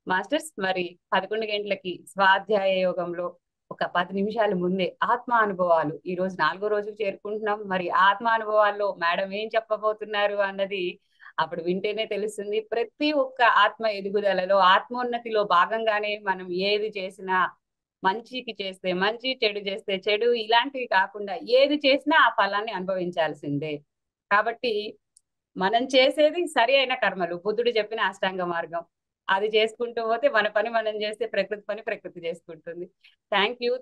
మాస్టర్స్ మరి 11 గంటలకి స్వాధ్యాయ యోగంలో ఒక 10 నిమిషాల ముందే ఆత్మ అనుభవాలు, ఈ రోజు 4వ రోజుకు చేరుకుంటున్నాం. మరి ఆత్మ అనుభవాల్లో మేడం ఏం చెప్పబోతున్నారు అన్నది అప్పుడు వింటేనే తెలుస్తుంది. ప్రతి ఒక్క ఆత్మ ఎదుగుదలలో, ఆత్మోన్నతిలో భాగంగానే మనం ఏది చేసినా మంచికి చేస్తే మంచి, చెడు చేస్తే చెడు, ఇలాంటివి కాకుండా ఏది చేసినా ఆ ఫలాన్ని అనుభవించాల్సిందే. కాబట్టి మనం చేసేది సరి అయిన కర్మలు, బుద్ధుడు చెప్పిన అష్టాంగ మార్గం. అది చేసుకుంటూ పోతే మన పని మనం చేస్తే ప్రకృతి పని ప్రకృతి చేసుకుంటుంది. Thank you.